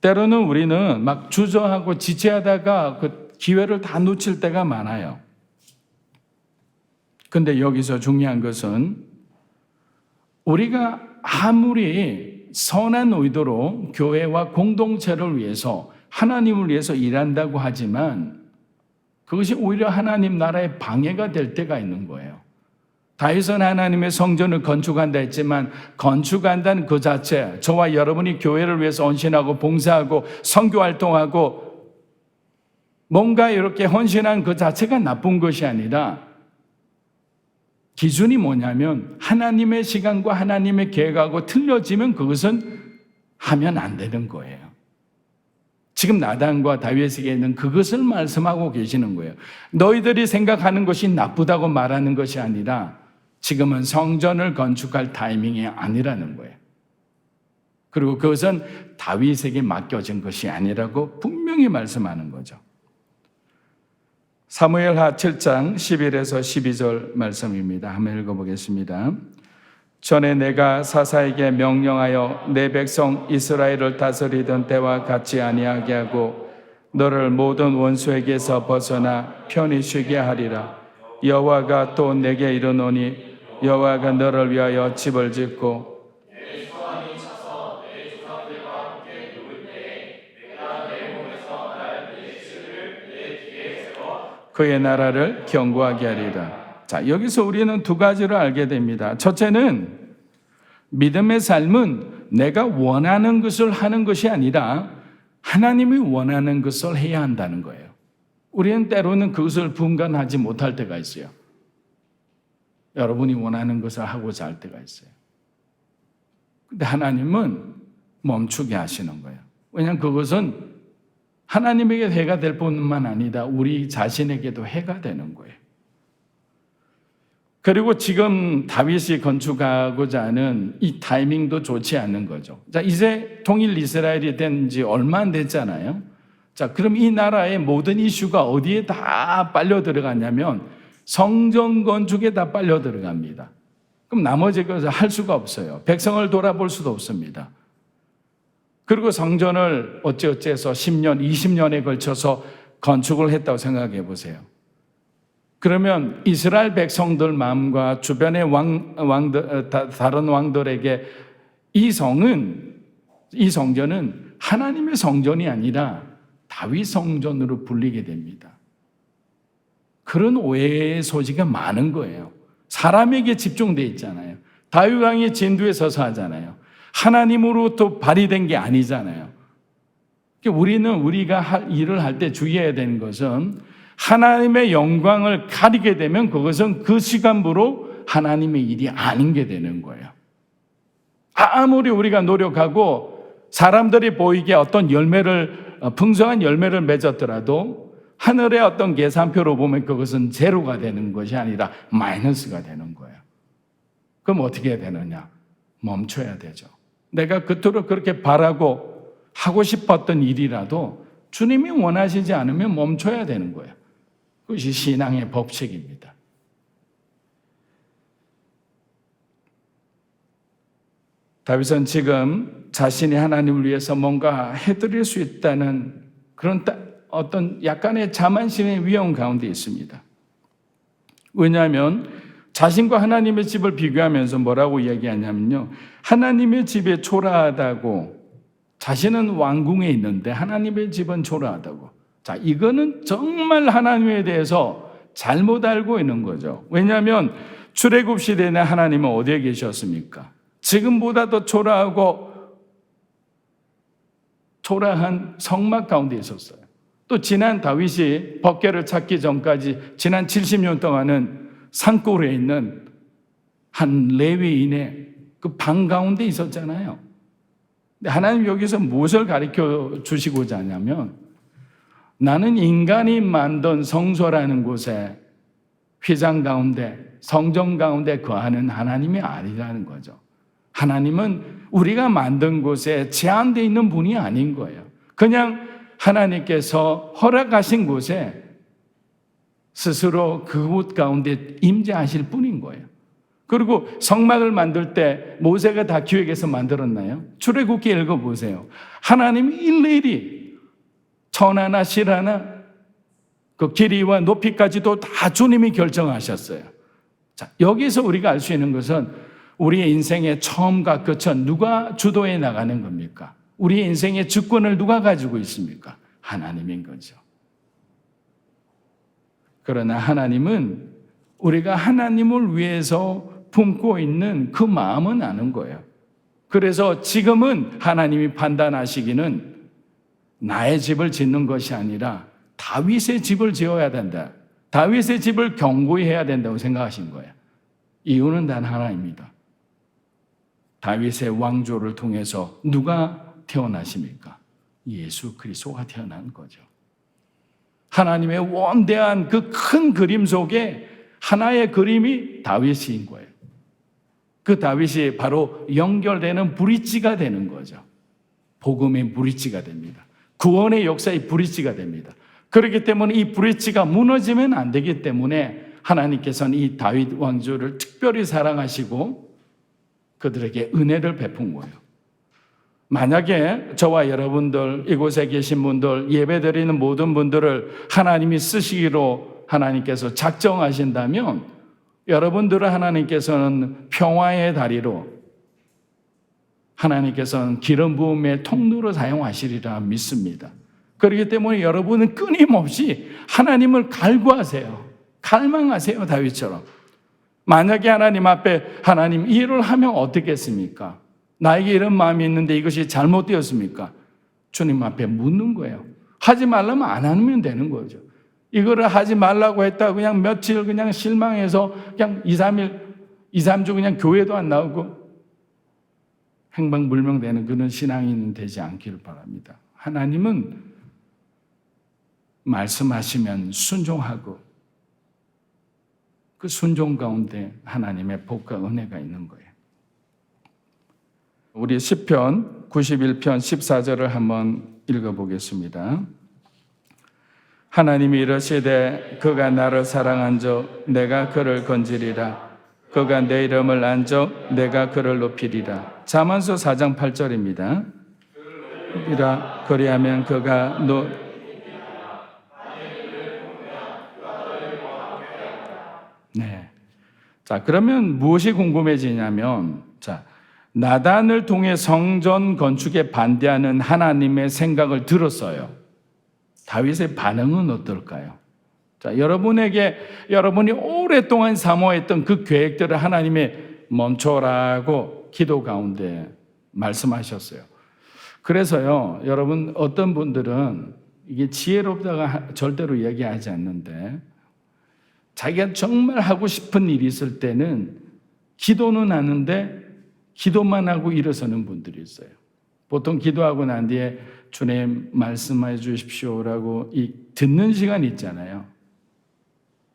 때로는 우리는 막 주저하고 지체하다가 그 기회를 다 놓칠 때가 많아요. 근데 여기서 중요한 것은 우리가 아무리 선한 의도로 교회와 공동체를 위해서 하나님을 위해서 일한다고 하지만 그것이 오히려 하나님 나라의 방해가 될 때가 있는 거예요. 다윗은 하나님의 성전을 건축한다 했지만 건축한다는 그 자체, 저와 여러분이 교회를 위해서 헌신하고 봉사하고 선교 활동하고 뭔가 이렇게 헌신한 그 자체가 나쁜 것이 아니라 기준이 뭐냐면 하나님의 시간과 하나님의 계획하고 틀려지면 그것은 하면 안 되는 거예요. 지금 나단과 다윗에게는 그것을 말씀하고 계시는 거예요. 너희들이 생각하는 것이 나쁘다고 말하는 것이 아니라 지금은 성전을 건축할 타이밍이 아니라는 거예요. 그리고 그것은 다윗에게 맡겨진 것이 아니라고 분명히 말씀하는 거죠. 사무엘하 7장 11에서 12절 말씀입니다. 한번 읽어보겠습니다. 전에 내가 사사에게 명령하여 내 백성 이스라엘을 다스리던 때와 같이 아니하게 하고 너를 모든 원수에게서 벗어나 편히 쉬게 하리라. 여호와가 또 내게 이르노니 여호와가 너를 위하여 집을 짓고 그의 나라를 견고하게 하리라. 자, 여기서 우리는 두 가지를 알게 됩니다. 첫째는 믿음의 삶은 내가 원하는 것을 하는 것이 아니라 하나님이 원하는 것을 해야 한다는 거예요. 우리는 때로는 그것을 분간하지 못할 때가 있어요. 여러분이 원하는 것을 하고자 할 때가 있어요. 근데 하나님은 멈추게 하시는 거예요. 왜냐하면 그것은 하나님에게 해가 될 뿐만 아니라 우리 자신에게도 해가 되는 거예요. 그리고 지금 다윗이 건축하고자 하는 이 타이밍도 좋지 않는 거죠. 자, 이제 통일 이스라엘이 된 지 얼마 안 됐잖아요. 자, 그럼 이 나라의 모든 이슈가 어디에 다 빨려 들어가냐면 성전 건축에 다 빨려 들어갑니다. 그럼 나머지 것을 할 수가 없어요. 백성을 돌아볼 수도 없습니다. 그리고 성전을 어찌어찌해서 10년, 20년에 걸쳐서 건축을 했다고 생각해 보세요. 그러면 이스라엘 백성들 마음과 주변의 다른 왕들에게 이 성전은 하나님의 성전이 아니라 다윗 성전으로 불리게 됩니다. 그런 오해의 소지가 많은 거예요. 사람에게 집중되어 있잖아요. 다윗 왕이 진두에 서서 하잖아요. 하나님으로부터 발휘된 게 아니잖아요. 우리는 우리가 일을 할 때 주의해야 되는 것은 하나님의 영광을 가리게 되면 그것은 그 시간부로 하나님의 일이 아닌 게 되는 거예요. 아무리 우리가 노력하고 사람들이 보이기에 어떤 풍성한 열매를 맺었더라도 하늘의 어떤 계산표로 보면 그것은 제로가 되는 것이 아니라 마이너스가 되는 거예요. 그럼 어떻게 해야 되느냐? 멈춰야 되죠. 내가 그토록 그렇게 바라고 하고 싶었던 일이라도 주님이 원하시지 않으면 멈춰야 되는 거예요. 그것이 신앙의 법칙입니다. 다윗은 지금 자신이 하나님을 위해서 뭔가 해드릴 수 있다는 그런 어떤 약간의 자만심의 위험 가운데 있습니다. 왜냐하면 자신과 하나님의 집을 비교하면서 뭐라고 얘기하냐면요. 하나님의 집에 초라하다고 자신은 왕궁에 있는데 하나님의 집은 초라하다고. 자, 이거는 정말 하나님에 대해서 잘못 알고 있는 거죠. 왜냐하면 출애굽 시대에 하나님은 어디에 계셨습니까? 지금보다 더 초라하고 초라한 성막 가운데 있었어요. 또 지난 다윗이 법궤를 찾기 전까지 지난 70년 동안은 산골에 있는 한 레위인의 그 방 가운데 있었잖아요. 근데 하나님 여기서 무엇을 가르쳐 주시고자 하냐면 나는 인간이 만든 성소라는 곳에 휘장 가운데 성전 가운데 거하는 하나님이 아니라는 거죠. 하나님은 우리가 만든 곳에 제한되어 있는 분이 아닌 거예요. 그냥 하나님께서 허락하신 곳에 스스로 그곳 가운데 임재하실 뿐인 거예요. 그리고 성막을 만들 때 모세가 다 기획해서 만들었나요? 출애굽기 읽어보세요. 하나님이 일일이 천하나 실하나 그 길이와 높이까지도 다 주님이 결정하셨어요. 자, 여기서 우리가 알 수 있는 것은 우리의 인생의 처음과 끝은 누가 주도해 나가는 겁니까? 우리의 인생의 주권을 누가 가지고 있습니까? 하나님인 거죠. 그러나 하나님은 우리가 하나님을 위해서 품고 있는 그 마음은 아는 거예요. 그래서 지금은 하나님이 판단하시기는 나의 집을 짓는 것이 아니라 다윗의 집을 지어야 된다. 다윗의 집을 견고히 해야 된다고 생각하신 거예요. 이유는 단 하나입니다. 다윗의 왕조를 통해서 누가 태어나십니까? 예수 그리스도가 태어난 거죠. 하나님의 원대한 그 큰 그림 속에 하나의 그림이 다윗인 거예요. 그 다윗이 바로 연결되는 브릿지가 되는 거죠. 복음의 브릿지가 됩니다. 구원의 역사의 브릿지가 됩니다. 그렇기 때문에 이 브릿지가 무너지면 안 되기 때문에 하나님께서는 이 다윗 왕조를 특별히 사랑하시고 그들에게 은혜를 베푼 거예요. 만약에 저와 여러분들, 이곳에 계신 분들, 예배드리는 모든 분들을 하나님이 쓰시기로 하나님께서 작정하신다면 여러분들을 하나님께서는 평화의 다리로, 하나님께서는 기름 부음의 통로로 사용하시리라 믿습니다. 그렇기 때문에 여러분은 끊임없이 하나님을 갈구하세요. 갈망하세요, 다윗처럼. 만약에 하나님 앞에 하나님 이 일을 하면 어떻겠습니까? 나에게 이런 마음이 있는데 이것이 잘못되었습니까? 주님 앞에 묻는 거예요. 하지 말라면 안 하면 되는 거죠. 이거를 하지 말라고 했다 그냥 며칠 그냥 실망해서 그냥 2, 3주 그냥 교회도 안 나오고 행방불명되는 그런 신앙인은 되지 않기를 바랍니다. 하나님은 말씀하시면 순종하고 그 순종 가운데 하나님의 복과 은혜가 있는 거예요. 우리 시편 91편 14절을 한번 읽어보겠습니다. 하나님이 이르시되 그가 나를 사랑한즉 내가 그를 건지리라. 그가 내 이름을 안즉 내가 그를 높이리라. 잠언서 4장 8절입니다. 이라 그리하면 그가 네. 자, 그러면 무엇이 궁금해지냐면 나단을 통해 성전 건축에 반대하는 하나님의 생각을 들었어요. 다윗의 반응은 어떨까요? 자, 여러분이 오랫동안 사모했던 그 계획들을 하나님이 멈춰라고 기도 가운데 말씀하셨어요. 그래서요, 여러분 어떤 분들은 이게 지혜롭다가 절대로 얘기하지 않는데 자기가 정말 하고 싶은 일이 있을 때는 기도는 하는데 기도만 하고 일어서는 분들이 있어요. 보통 기도하고 난 뒤에 주님 말씀해 주십시오라고 듣는 시간이 있잖아요.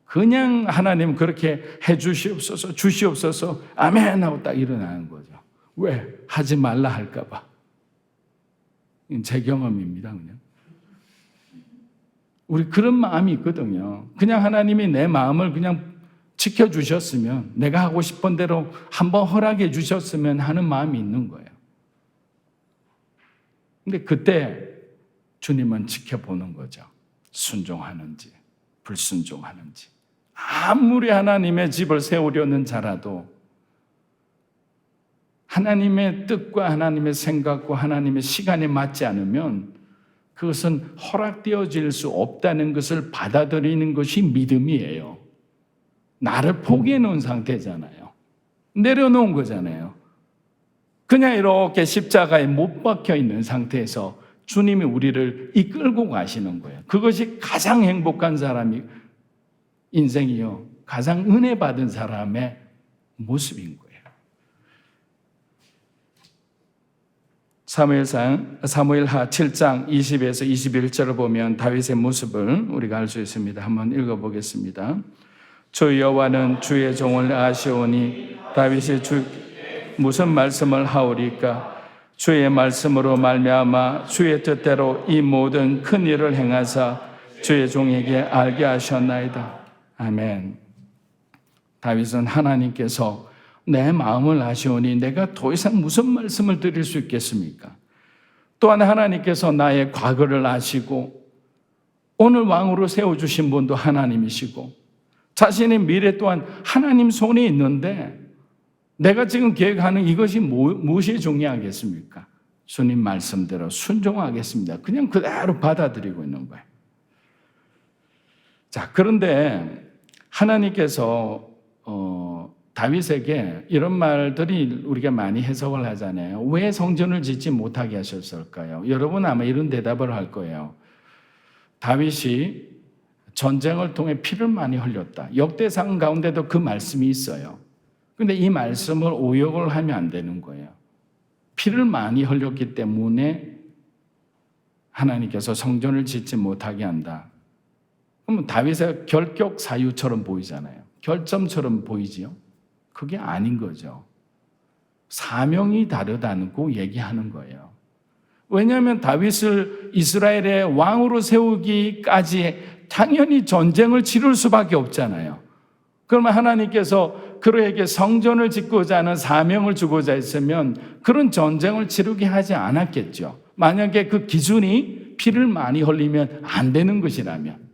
그냥 하나님 그렇게 해 주시옵소서, 주시옵소서, 아멘 하고 딱 일어나는 거죠. 왜? 하지 말라 할까 봐. 제 경험입니다, 그냥. 우리 그런 마음이 있거든요. 그냥 하나님이 내 마음을 그냥 지켜주셨으면, 내가 하고 싶은 대로 한번 허락해 주셨으면 하는 마음이 있는 거예요. 근데 그때 주님은 지켜보는 거죠. 순종하는지 불순종하는지. 아무리 하나님의 집을 세우려는 자라도 하나님의 뜻과 하나님의 생각과 하나님의 시간에 맞지 않으면 그것은 허락되어질 수 없다는 것을 받아들이는 것이 믿음이에요. 나를 포기해 놓은 상태잖아요. 내려놓은 거잖아요. 그냥 이렇게 십자가에 못 박혀 있는 상태에서 주님이 우리를 이끌고 가시는 거예요. 그것이 가장 행복한 사람이 인생이요. 가장 은혜 받은 사람의 모습인 거예요. 사무엘하 7장 20에서 21절을 보면 다윗의 모습을 우리가 알 수 있습니다. 한번 읽어보겠습니다. 주 여호와는 주의 종을 아시오니 다윗이 무슨 말씀을 하오리까? 주의 말씀으로 말미암아 주의 뜻대로 이 모든 큰 일을 행하사 주의 종에게 알게 하셨나이다. 아멘. 다윗은 하나님께서 내 마음을 아시오니 내가 더 이상 무슨 말씀을 드릴 수 있겠습니까? 또한 하나님께서 나의 과거를 아시고 오늘 왕으로 세워주신 분도 하나님이시고 자신의 미래 또한 하나님 손에 있는데 내가 지금 계획하는 이것이 무엇이 중요하겠습니까? 주님 말씀대로 순종하겠습니다. 그냥 그대로 받아들이고 있는 거예요. 자, 그런데 하나님께서 다윗에게 이런 말들이 우리가 많이 해석을 하잖아요. 왜 성전을 짓지 못하게 하셨을까요? 여러분 아마 이런 대답을 할 거예요. 다윗이 전쟁을 통해 피를 많이 흘렸다. 역대상 가운데도 그 말씀이 있어요. 근데 이 말씀을 오역을 하면 안 되는 거예요. 피를 많이 흘렸기 때문에 하나님께서 성전을 짓지 못하게 한다. 그러면 다윗의 결격 사유처럼 보이잖아요. 결점처럼 보이지요. 그게 아닌 거죠. 사명이 다르다고 얘기하는 거예요. 왜냐하면 다윗을 이스라엘의 왕으로 세우기까지 당연히 전쟁을 치를 수밖에 없잖아요. 그러면 하나님께서 그에게 성전을 짓고자 하는 사명을 주고자 했으면 그런 전쟁을 치르게 하지 않았겠죠. 만약에 그 기준이 피를 많이 흘리면 안 되는 것이라면.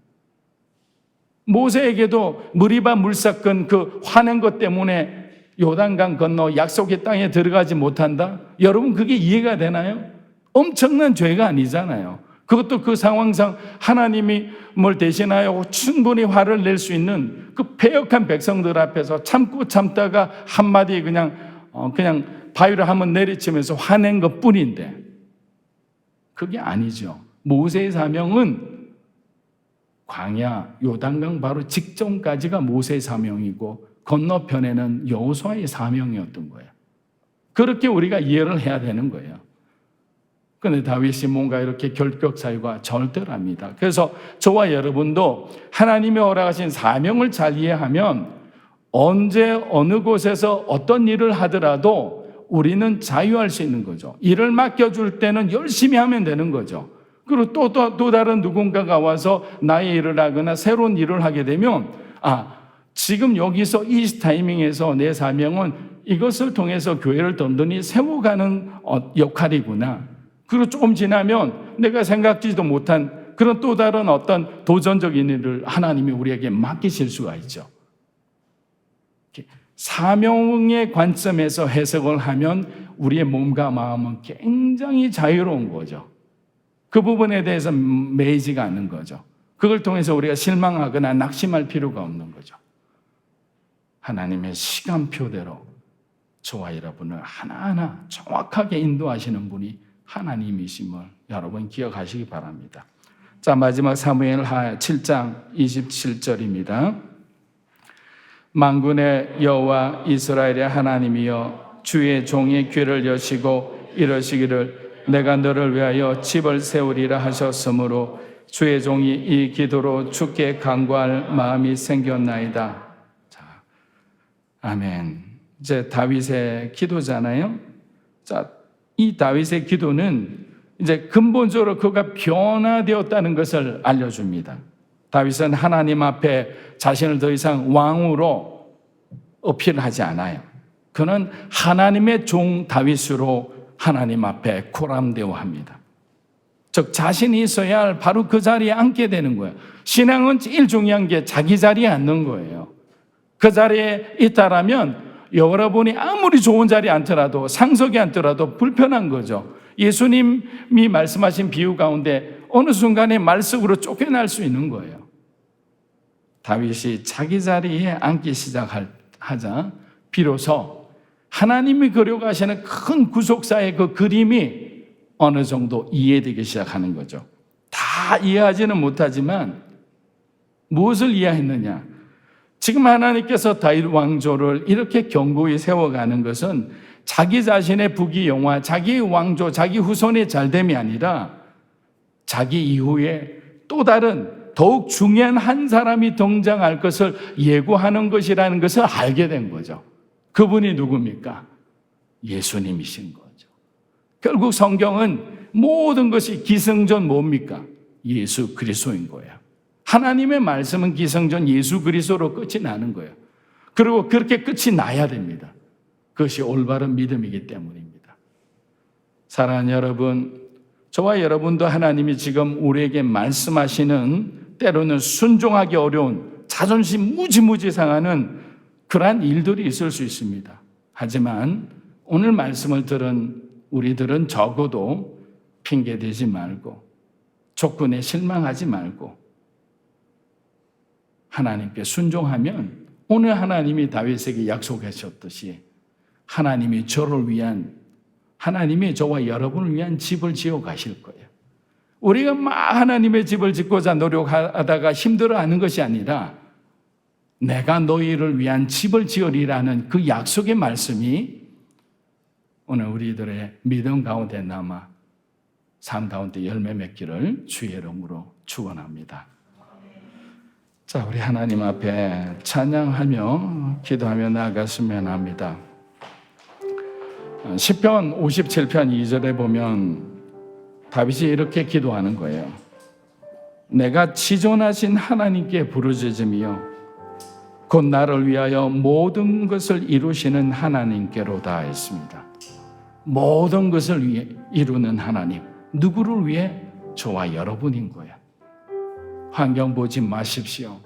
모세에게도 무리바 물사건 그 화낸 것 때문에 요단강 건너 약속의 땅에 들어가지 못한다? 여러분 그게 이해가 되나요? 엄청난 죄가 아니잖아요. 그것도 그 상황상 하나님이 뭘 대신하여 충분히 화를 낼 수 있는 그 패역한 백성들 앞에서 참고 참다가 한마디 그냥 바위를 한번 내리치면서 화낸 것 뿐인데 그게 아니죠. 모세의 사명은 광야 요단강 바로 직전까지가 모세의 사명이고 건너편에는 여호수아의 사명이었던 거예요. 그렇게 우리가 이해를 해야 되는 거예요. 그런데 다윗이 뭔가 이렇게 결격 사유가 절대랍니다. 그래서 저와 여러분도 하나님이 허락하신 사명을 잘 이해하면 언제 어느 곳에서 어떤 일을 하더라도 우리는 자유할 수 있는 거죠. 일을 맡겨줄 때는 열심히 하면 되는 거죠. 그리고 또 다른 누군가가 와서 나의 일을 하거나 새로운 일을 하게 되면 지금 여기서 이 타이밍에서 내 사명은 이것을 통해서 교회를 든든히 세워가는 역할이구나. 그리고 조금 지나면 내가 생각지도 못한 그런 또 다른 어떤 도전적인 일을 하나님이 우리에게 맡기실 수가 있죠. 사명의 관점에서 해석을 하면 우리의 몸과 마음은 굉장히 자유로운 거죠. 그 부분에 대해서 매이지가 않는 거죠. 그걸 통해서 우리가 실망하거나 낙심할 필요가 없는 거죠. 하나님의 시간표대로 저와 여러분을 하나하나 정확하게 인도하시는 분이 하나님이심을 여러분 기억하시기 바랍니다. 자, 마지막 사무엘하 7장 27절입니다. 만군의 여호와 이스라엘의 하나님이여 주의 종의 귀를 여시고 이러시기를 내가 너를 위하여 집을 세우리라 하셨으므로 주의 종이 이 기도로 주께 간구할 마음이 생겼나이다. 자, 아멘. 이제 다윗의 기도잖아요. 자, 이 다윗의 기도는 이제 근본적으로 그가 변화되었다는 것을 알려줍니다. 다윗은 하나님 앞에 자신을 더 이상 왕으로 어필하지 않아요. 그는 하나님의 종 다윗으로 하나님 앞에 코람대오합니다. 즉 자신이 있어야 할 바로 그 자리에 앉게 되는 거예요. 신앙은 제일 중요한 게 자기 자리에 앉는 거예요. 그 자리에 있다라면 여러분이 아무리 좋은 자리에 앉더라도 상석에 앉더라도 불편한 거죠. 예수님이 말씀하신 비유 가운데 어느 순간에 말 속으로 쫓겨날 수 있는 거예요. 다윗이 자기 자리에 앉기 시작하자 비로소 하나님이 그려가시는 큰 구속사의 그 그림이 어느 정도 이해되기 시작하는 거죠. 다 이해하지는 못하지만 무엇을 이해했느냐? 지금 하나님께서 다윗 왕조를 이렇게 견고히 세워가는 것은 자기 자신의 부귀영화, 자기 왕조, 자기 후손의 잘됨이 아니라 자기 이후에 또 다른 더욱 중요한 한 사람이 등장할 것을 예고하는 것이라는 것을 알게 된 거죠. 그분이 누굽니까? 예수님이신 거죠. 결국 성경은 모든 것이 기승전 뭡니까? 예수 그리스도인 거예요. 하나님의 말씀은 기승전 예수 그리스도로 끝이 나는 거예요. 그리고 그렇게 끝이 나야 됩니다. 그것이 올바른 믿음이기 때문입니다. 사랑하는 여러분, 저와 여러분도 하나님이 지금 우리에게 말씀하시는 때로는 순종하기 어려운 자존심 무지무지 상하는 그러한 일들이 있을 수 있습니다. 하지만 오늘 말씀을 들은 우리들은 적어도 핑계대지 말고 조건에 실망하지 말고 하나님께 순종하면 오늘 하나님이 다윗에게 약속하셨듯이 하나님이 저를 위한, 하나님이 저와 여러분을 위한 집을 지어 가실 거예요. 우리가 막 하나님의 집을 짓고자 노력하다가 힘들어하는 것이 아니라 내가 너희를 위한 집을 지으리라는 그 약속의 말씀이 오늘 우리들의 믿음 가운데 남아 삶 가운데 열매 맺기를 주의 이름으로 축원합니다. 자, 우리 하나님 앞에 찬양하며 기도하며 나아갔으면 합니다. 시편 57편 2절에 보면 다윗이 이렇게 기도하는 거예요. 내가 지존하신 하나님께 부르짖으며 곧 나를 위하여 모든 것을 이루시는 하나님께로다 했습니다. 모든 것을 이루는 하나님, 누구를 위해? 저와 여러분인 거예요. 환경 보지 마십시오.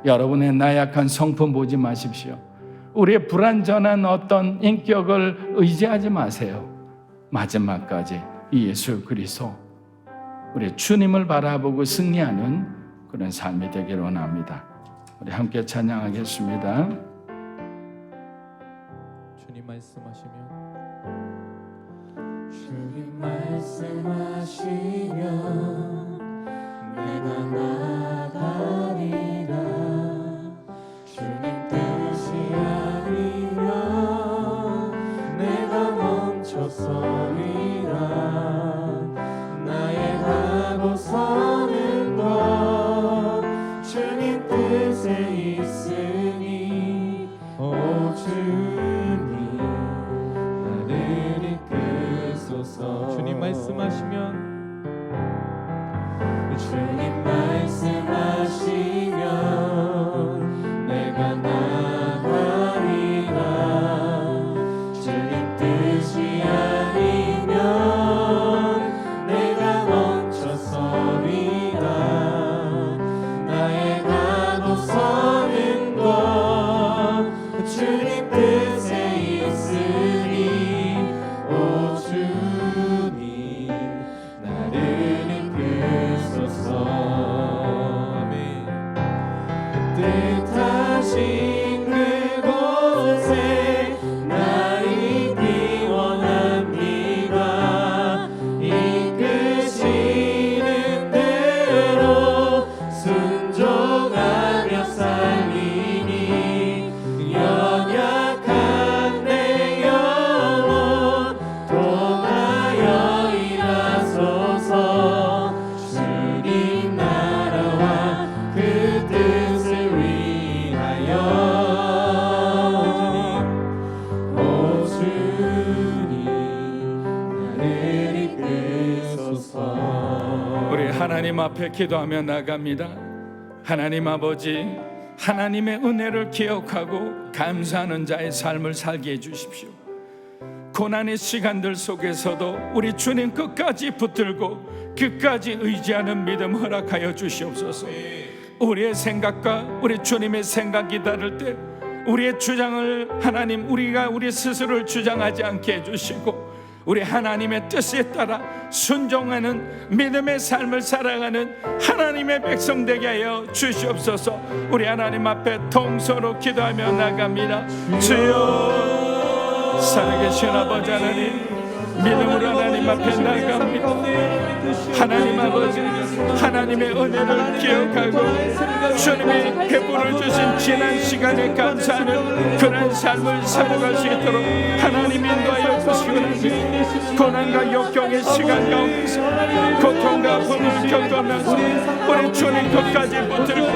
여러분의 나약한 성품 보지 마십시오. 우리의 불완전한 어떤 인격을 의지하지 마세요. 마지막까지 예수 그리스도, 우리 주님을 바라보고 승리하는 그런 삶이 되기를 원합니다. 우리 함께 찬양하겠습니다. 주님 말씀하시면 주님 말씀하시면 내가 나가리라. 주님 뜻이 아니면 내가 멈춰서리라. 나의 가고 서는 것 주님 뜻에 있으니 오 주님 나를 이끄소서. 주님 말씀하시면 주님 말씀하시면 내가 나가리라. 주님 뜻이 아니면 내가 멈춰서리라. 나의 가고 서는 것 주님 뜻에 있으니 오 주님 나를 뜻하신 그곳에 나 있기 원합니다. 이끄시는 대로 순종하며 살리니 연약한 내 영혼 통하여 일하소서. 주님 나라와 그 뜻을 위하여 오 주님 나를 이끄소서. 우리 하나님 앞에 기도하며 나갑니다. 하나님 아버지, 하나님의 은혜를 기억하고 감사하는 자의 삶을 살게 해주십시오. 고난의 시간들 속에서도 우리 주님 끝까지 붙들고 끝까지 의지하는 믿음 허락하여 주시옵소서. 우리의 생각과 우리 주님의 생각이 다를 때 우리의 주장을 하나님 우리가 우리 스스로를 주장하지 않게 해주시고 우리 하나님의 뜻에 따라 순종하는 믿음의 삶을 살아가는 하나님의 백성 되게 하여 주시옵소서. 우리 하나님 앞에 통서로 기도하며 나갑니다. 주여, 살아계신 아버지 하나님, 믿음으로 하나님 앞에 나갑니다. 하나님 아버지, 하나님의 은혜를 기억하고 주님이 베풀어 주신 지난 시간에 감사하는 그런 삶을 살아갈 수 있도록 하나님 인도하여 주시옵소서. 고난과 역경의 시간 가운데서 고통과 아픔을 겪어나서 우리 주님 끝까지 붙들고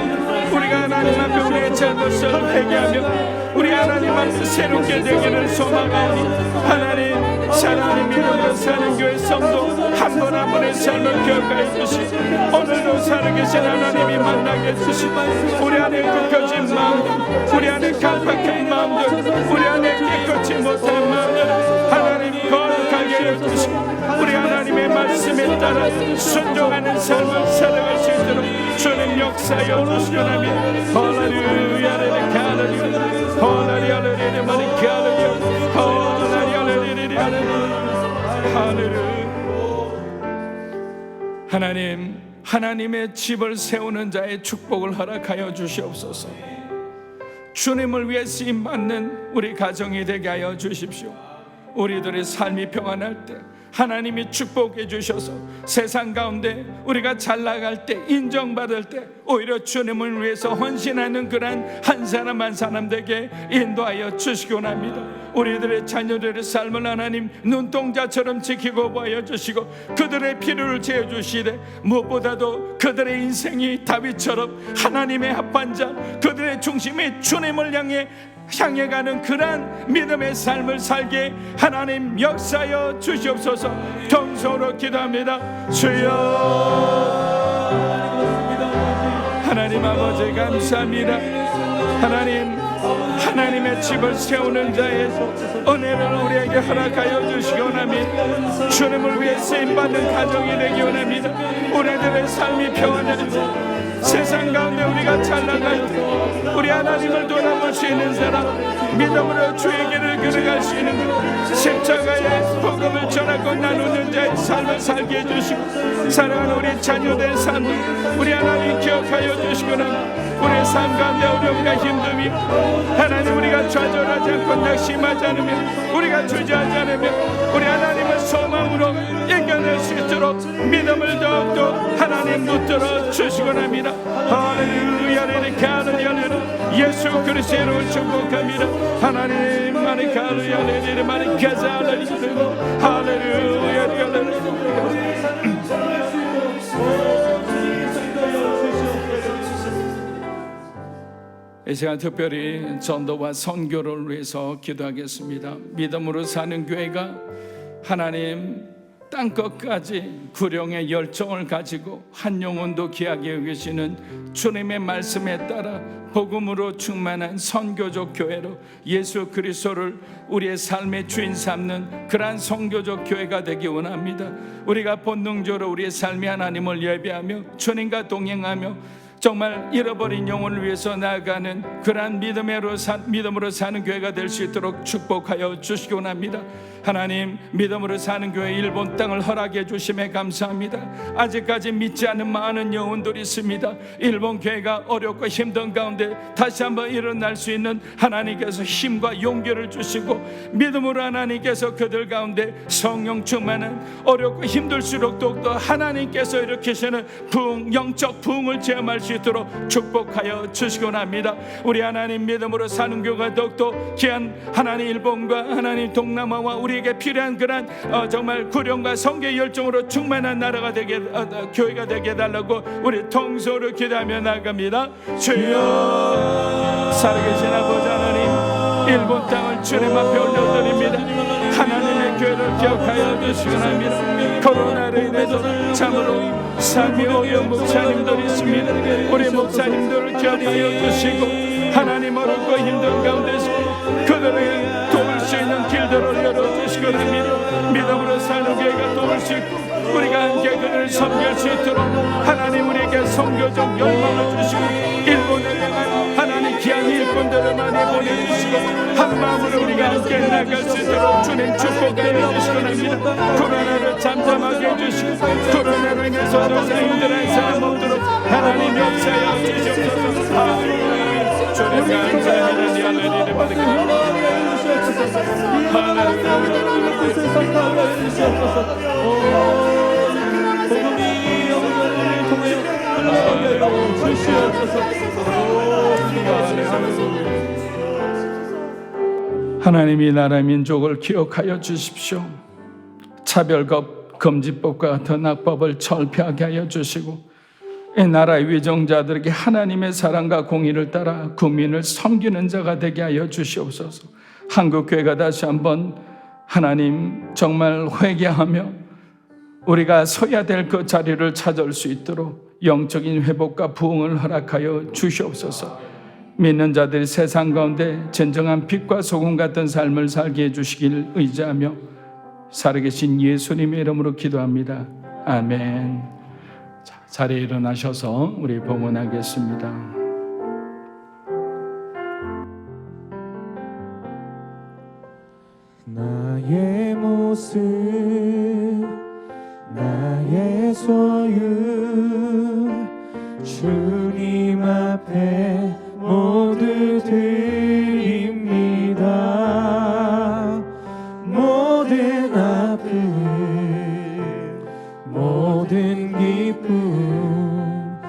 우리가 하나님 앞에 우리의 잘못을 회개하며 우리 하나님 앞에 새롭게 되기를 소망하오니 하나님 사랑하는 믿음으로 사는 교회 성도 한 분 한 분의 삶을 기억하여 주시고 오늘도 살아계신 하나님이 만나게 해주시고 우리 안에 굽혀진 마음들, 우리 안에 강팍한 마음들, 우리 안에 깨끗이 못한 마음들 하나님 거룩하게 해주시고 우리 하나님의 말씀에 따라 순종하는 삶을 살아갈 수 있도록 주님 역사여 주시오나니 할렐루야 할렐루야 하나님, 하나님의 집을 세우는 자의 축복을 허락하여 주시옵소서. 주님을 위해 쓰임받는 우리 가정이 되게 하여 주십시오. 우리들의 삶이 평안할 때 하나님이 축복해 주셔서 세상 가운데 우리가 잘 나갈 때 인정받을 때 오히려 주님을 위해서 헌신하는 그런 한 사람 한 사람 되게 인도하여 주시곤 합니다. 우리들의 자녀들의 삶을 하나님 눈동자처럼 지키고 보여 주시고 그들의 필요를 채워주시되 무엇보다도 그들의 인생이 다윗처럼 하나님의 합한 자 그들의 중심이 주님을 향해 가는 그러한 믿음의 삶을 살게 하나님 역사여 주시옵소서. 통성으로 기도합니다. 주여, 하나님 아버지 감사합니다. 하나님, 하나님의 집을 세우는 자의 은혜를 우리에게 허락하여 주시기 원합니다. 주님을 위해 쓰임받는 가정이 되기 원합니다. 우리들의 삶이 평안해지고 세상 가운데 우리가 잘 나갈 때 우리 하나님을 돌아볼 수 있는 사람, 믿음으로 주의 길을 걸어갈 수 있는 십자가의 복음을 전하고 나누는 자의 삶을 살게 해주시고 사랑하는 우리 자녀들의 삶을 우리 하나님 기억하여 주시거나 우리의 삶 가운데 어려움과 힘듦이 하나님 우리가 좌절하지 않고 낙심하지 않으며 우리가 주저하지 않으며 우리 하나님을 소망으로 이겨낼 수 있도록 믿음을 더욱더 하나님 붙들어 주시곤 합니다. 할렐루야 할렐루야 예수 그리스도로 축복합니다. 하나님 많이 갈루야 할렐루야 많이 가자 할렐루야 할렐루야 이 시간 특별히 전도와 선교를 위해서 기도하겠습니다. 믿음으로 사는 교회가 하나님 땅끝까지 구령의 열정을 가지고 한 영혼도 귀하게 여기시는 주님의 말씀에 따라 복음으로 충만한 선교적 교회로 예수 그리스도를 우리의 삶의 주인 삼는 그러한 선교적 교회가 되기 원합니다. 우리가 본능적으로 우리의 삶이 하나님을 예배하며 주님과 동행하며 정말 잃어버린 영혼을 위해서 나아가는 그러한 믿음으로 사는 교회가 될 수 있도록 축복하여 주시기 원합니다. 하나님, 믿음으로 사는 교회 일본 땅을 허락해 주심에 감사합니다. 아직까지 믿지 않는 많은 영혼들이 있습니다. 일본 교회가 어렵고 힘든 가운데 다시 한번 일어날 수 있는 하나님께서 힘과 용기를 주시고 믿음으로 하나님께서 그들 가운데 성령 충만한 어렵고 힘들수록 더욱더 하나님께서 일으키시는 영적 부흥을 체험할 수 있도록 축복하여 주시곤 합니다. 우리 하나님 믿음으로 사는 교회가 더욱더 귀한 하나님 일본과 하나님 동남아와 우리에게 필요한 그런 정말 구령과 성교의 열정으로 충만한 나라가 되게 교회가 되게 해달라고 우리 통소로 기도하며 나갑니다. 주여, 살아계신 아버지 하나님, 일본 땅을 주님 앞에 올려드립니다. 하나님의 교회를 기억하여 주시기 합니다. 코로나로 인해서 참으로 삶이 어려운 목사님들이 있습니다. 우리 목사님들을 기억하여 주시고 하나님 어렵고 힘든 가운데서 그들을 도울 수 있는 길들을 열어주시기 합니다. 믿음으로 사는 교회가 도울 수 있고 우리가 함께 그들을 섬길 수 있도록 하나님 우리에게 선교적 열망을 주시고 일본을 향한 하나님 귀한 일꾼 직원들을 많이 보내주시고 한 마음으로 우리가 함께 나갈 수 있도록 주님 축복하여 주시기 원합니다. 코로나를 잠잠하게 해주시고 코로나로 인해서 더 이상 힘들어할 사람 없도록 하나님 역사여 주시옵소서. 할렐루야. 주님 감사합니다. 할렐루야. 하나님이 나라 민족을 기억하여 주십시오. 차별과 금지법과 같은 악법을 철폐하게 하여 주시고 이 나라의 위정자들에게 하나님의 사랑과 공의를 따라 국민을 섬기는 자가 되게 하여 주시옵소서. 한국교회가 다시 한번 하나님 정말 회개하며 우리가 서야 될 그 자리를 찾을 수 있도록 영적인 회복과 부흥을 허락하여 주시옵소서. 믿는 자들이 세상 가운데 진정한 빛과 소금 같은 삶을 살게 해주시길 의지하며 살아계신 예수님의 이름으로 기도합니다. 아멘. 자, 자리에 일어나셔서 우리 봉헌하겠습니다. 나의 모습 나의 소유 주님 앞에 모두 드립니다. 모든 아픔 모든 기쁨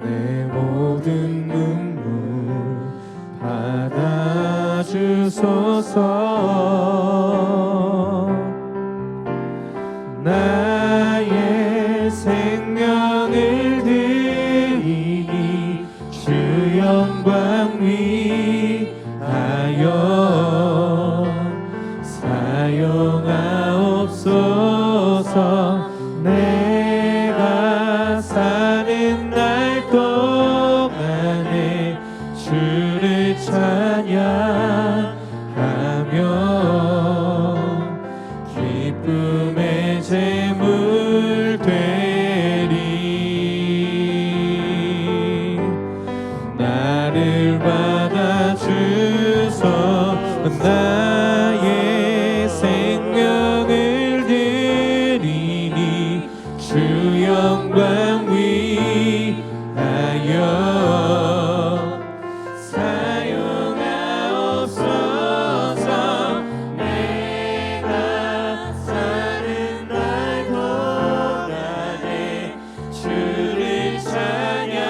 내 모든 눈물 받아주소서. 나의 생명을 드리니 주 영광 위하여 사용하옵소서. 내가 사는 날 동안에 주를 찬양하며 기쁨의 제물 되리. 나를 받아주소. 나의 생명을 드리니 주 영광 위하여 사용하옵소서. 내가 사는 날 동안에 주를 찬양하며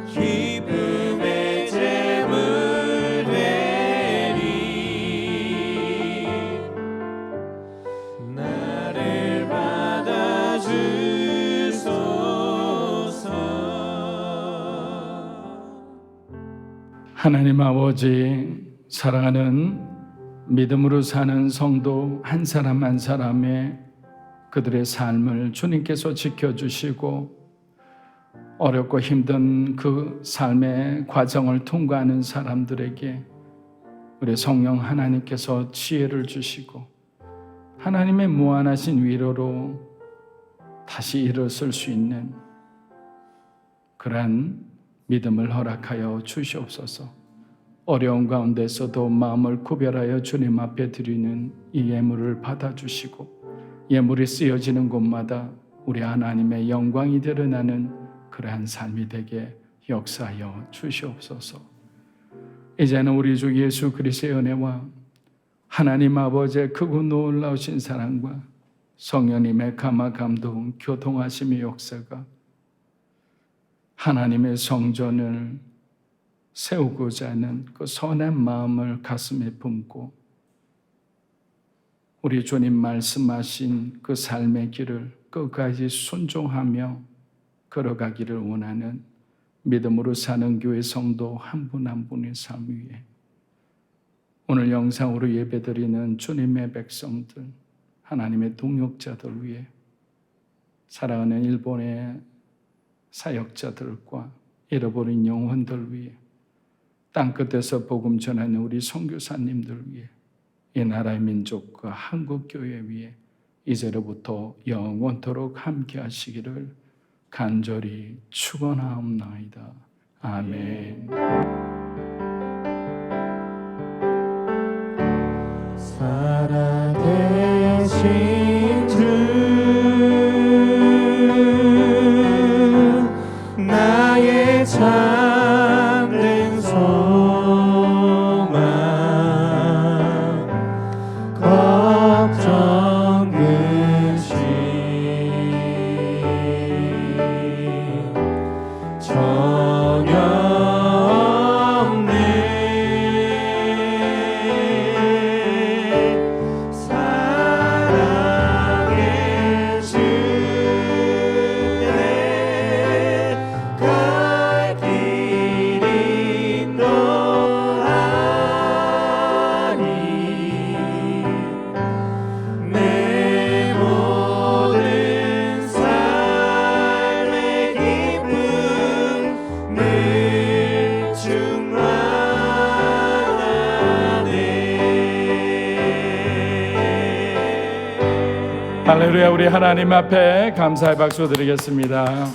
기쁨의 제물 되리. 나를 받아주소서. 하나님 아버지, 사랑하는 믿음으로 사는 성도 한 사람 한 사람의 그들의 삶을 주님께서 지켜주시고 어렵고 힘든 그 삶의 과정을 통과하는 사람들에게 우리 성령 하나님께서 지혜를 주시고 하나님의 무한하신 위로로 다시 일어설 수 있는 그러한 믿음을 허락하여 주시옵소서. 어려운 가운데서도 마음을 구별하여 주님 앞에 드리는 이 예물을 받아주시고 예물이 쓰여지는 곳마다 우리 하나님의 영광이 드러나는 그러한 삶이 되게 역사하여 주시옵소서. 이제는 우리 주 예수 그리스도의 은혜와 하나님 아버지의 크고 놀라우신 사랑과 성령님의 감화 감동 교통하심의 역사가 하나님의 성전을 세우고자 하는 그 선한 마음을 가슴에 품고 우리 주님 말씀하신 그 삶의 길을 끝까지 순종하며 걸어가기를 원하는 믿음으로 사는 교회 성도 한 분 한 분의 삶 위에 오늘 영상으로 예배드리는 주님의 백성들, 하나님의 동역자들 위에 사랑하는 일본의 사역자들과 잃어버린 영혼들 위해 땅끝에서 복음 전하는 우리 선교사님들 위해 이 나라의 민족과 한국교회 위에 이제로부터 영원토록 함께 하시기를 간절히 축원하옵나이다. 아멘. 살아계신 주 나의 참된 소망 걱정 근심 전혀 없네 사랑의 주내 갈 길이 너하니 내 모든 삶의 기쁨 늘 충만하네. 할렐루야. 우리 하나님 앞에 감사의 박수 드리겠습니다.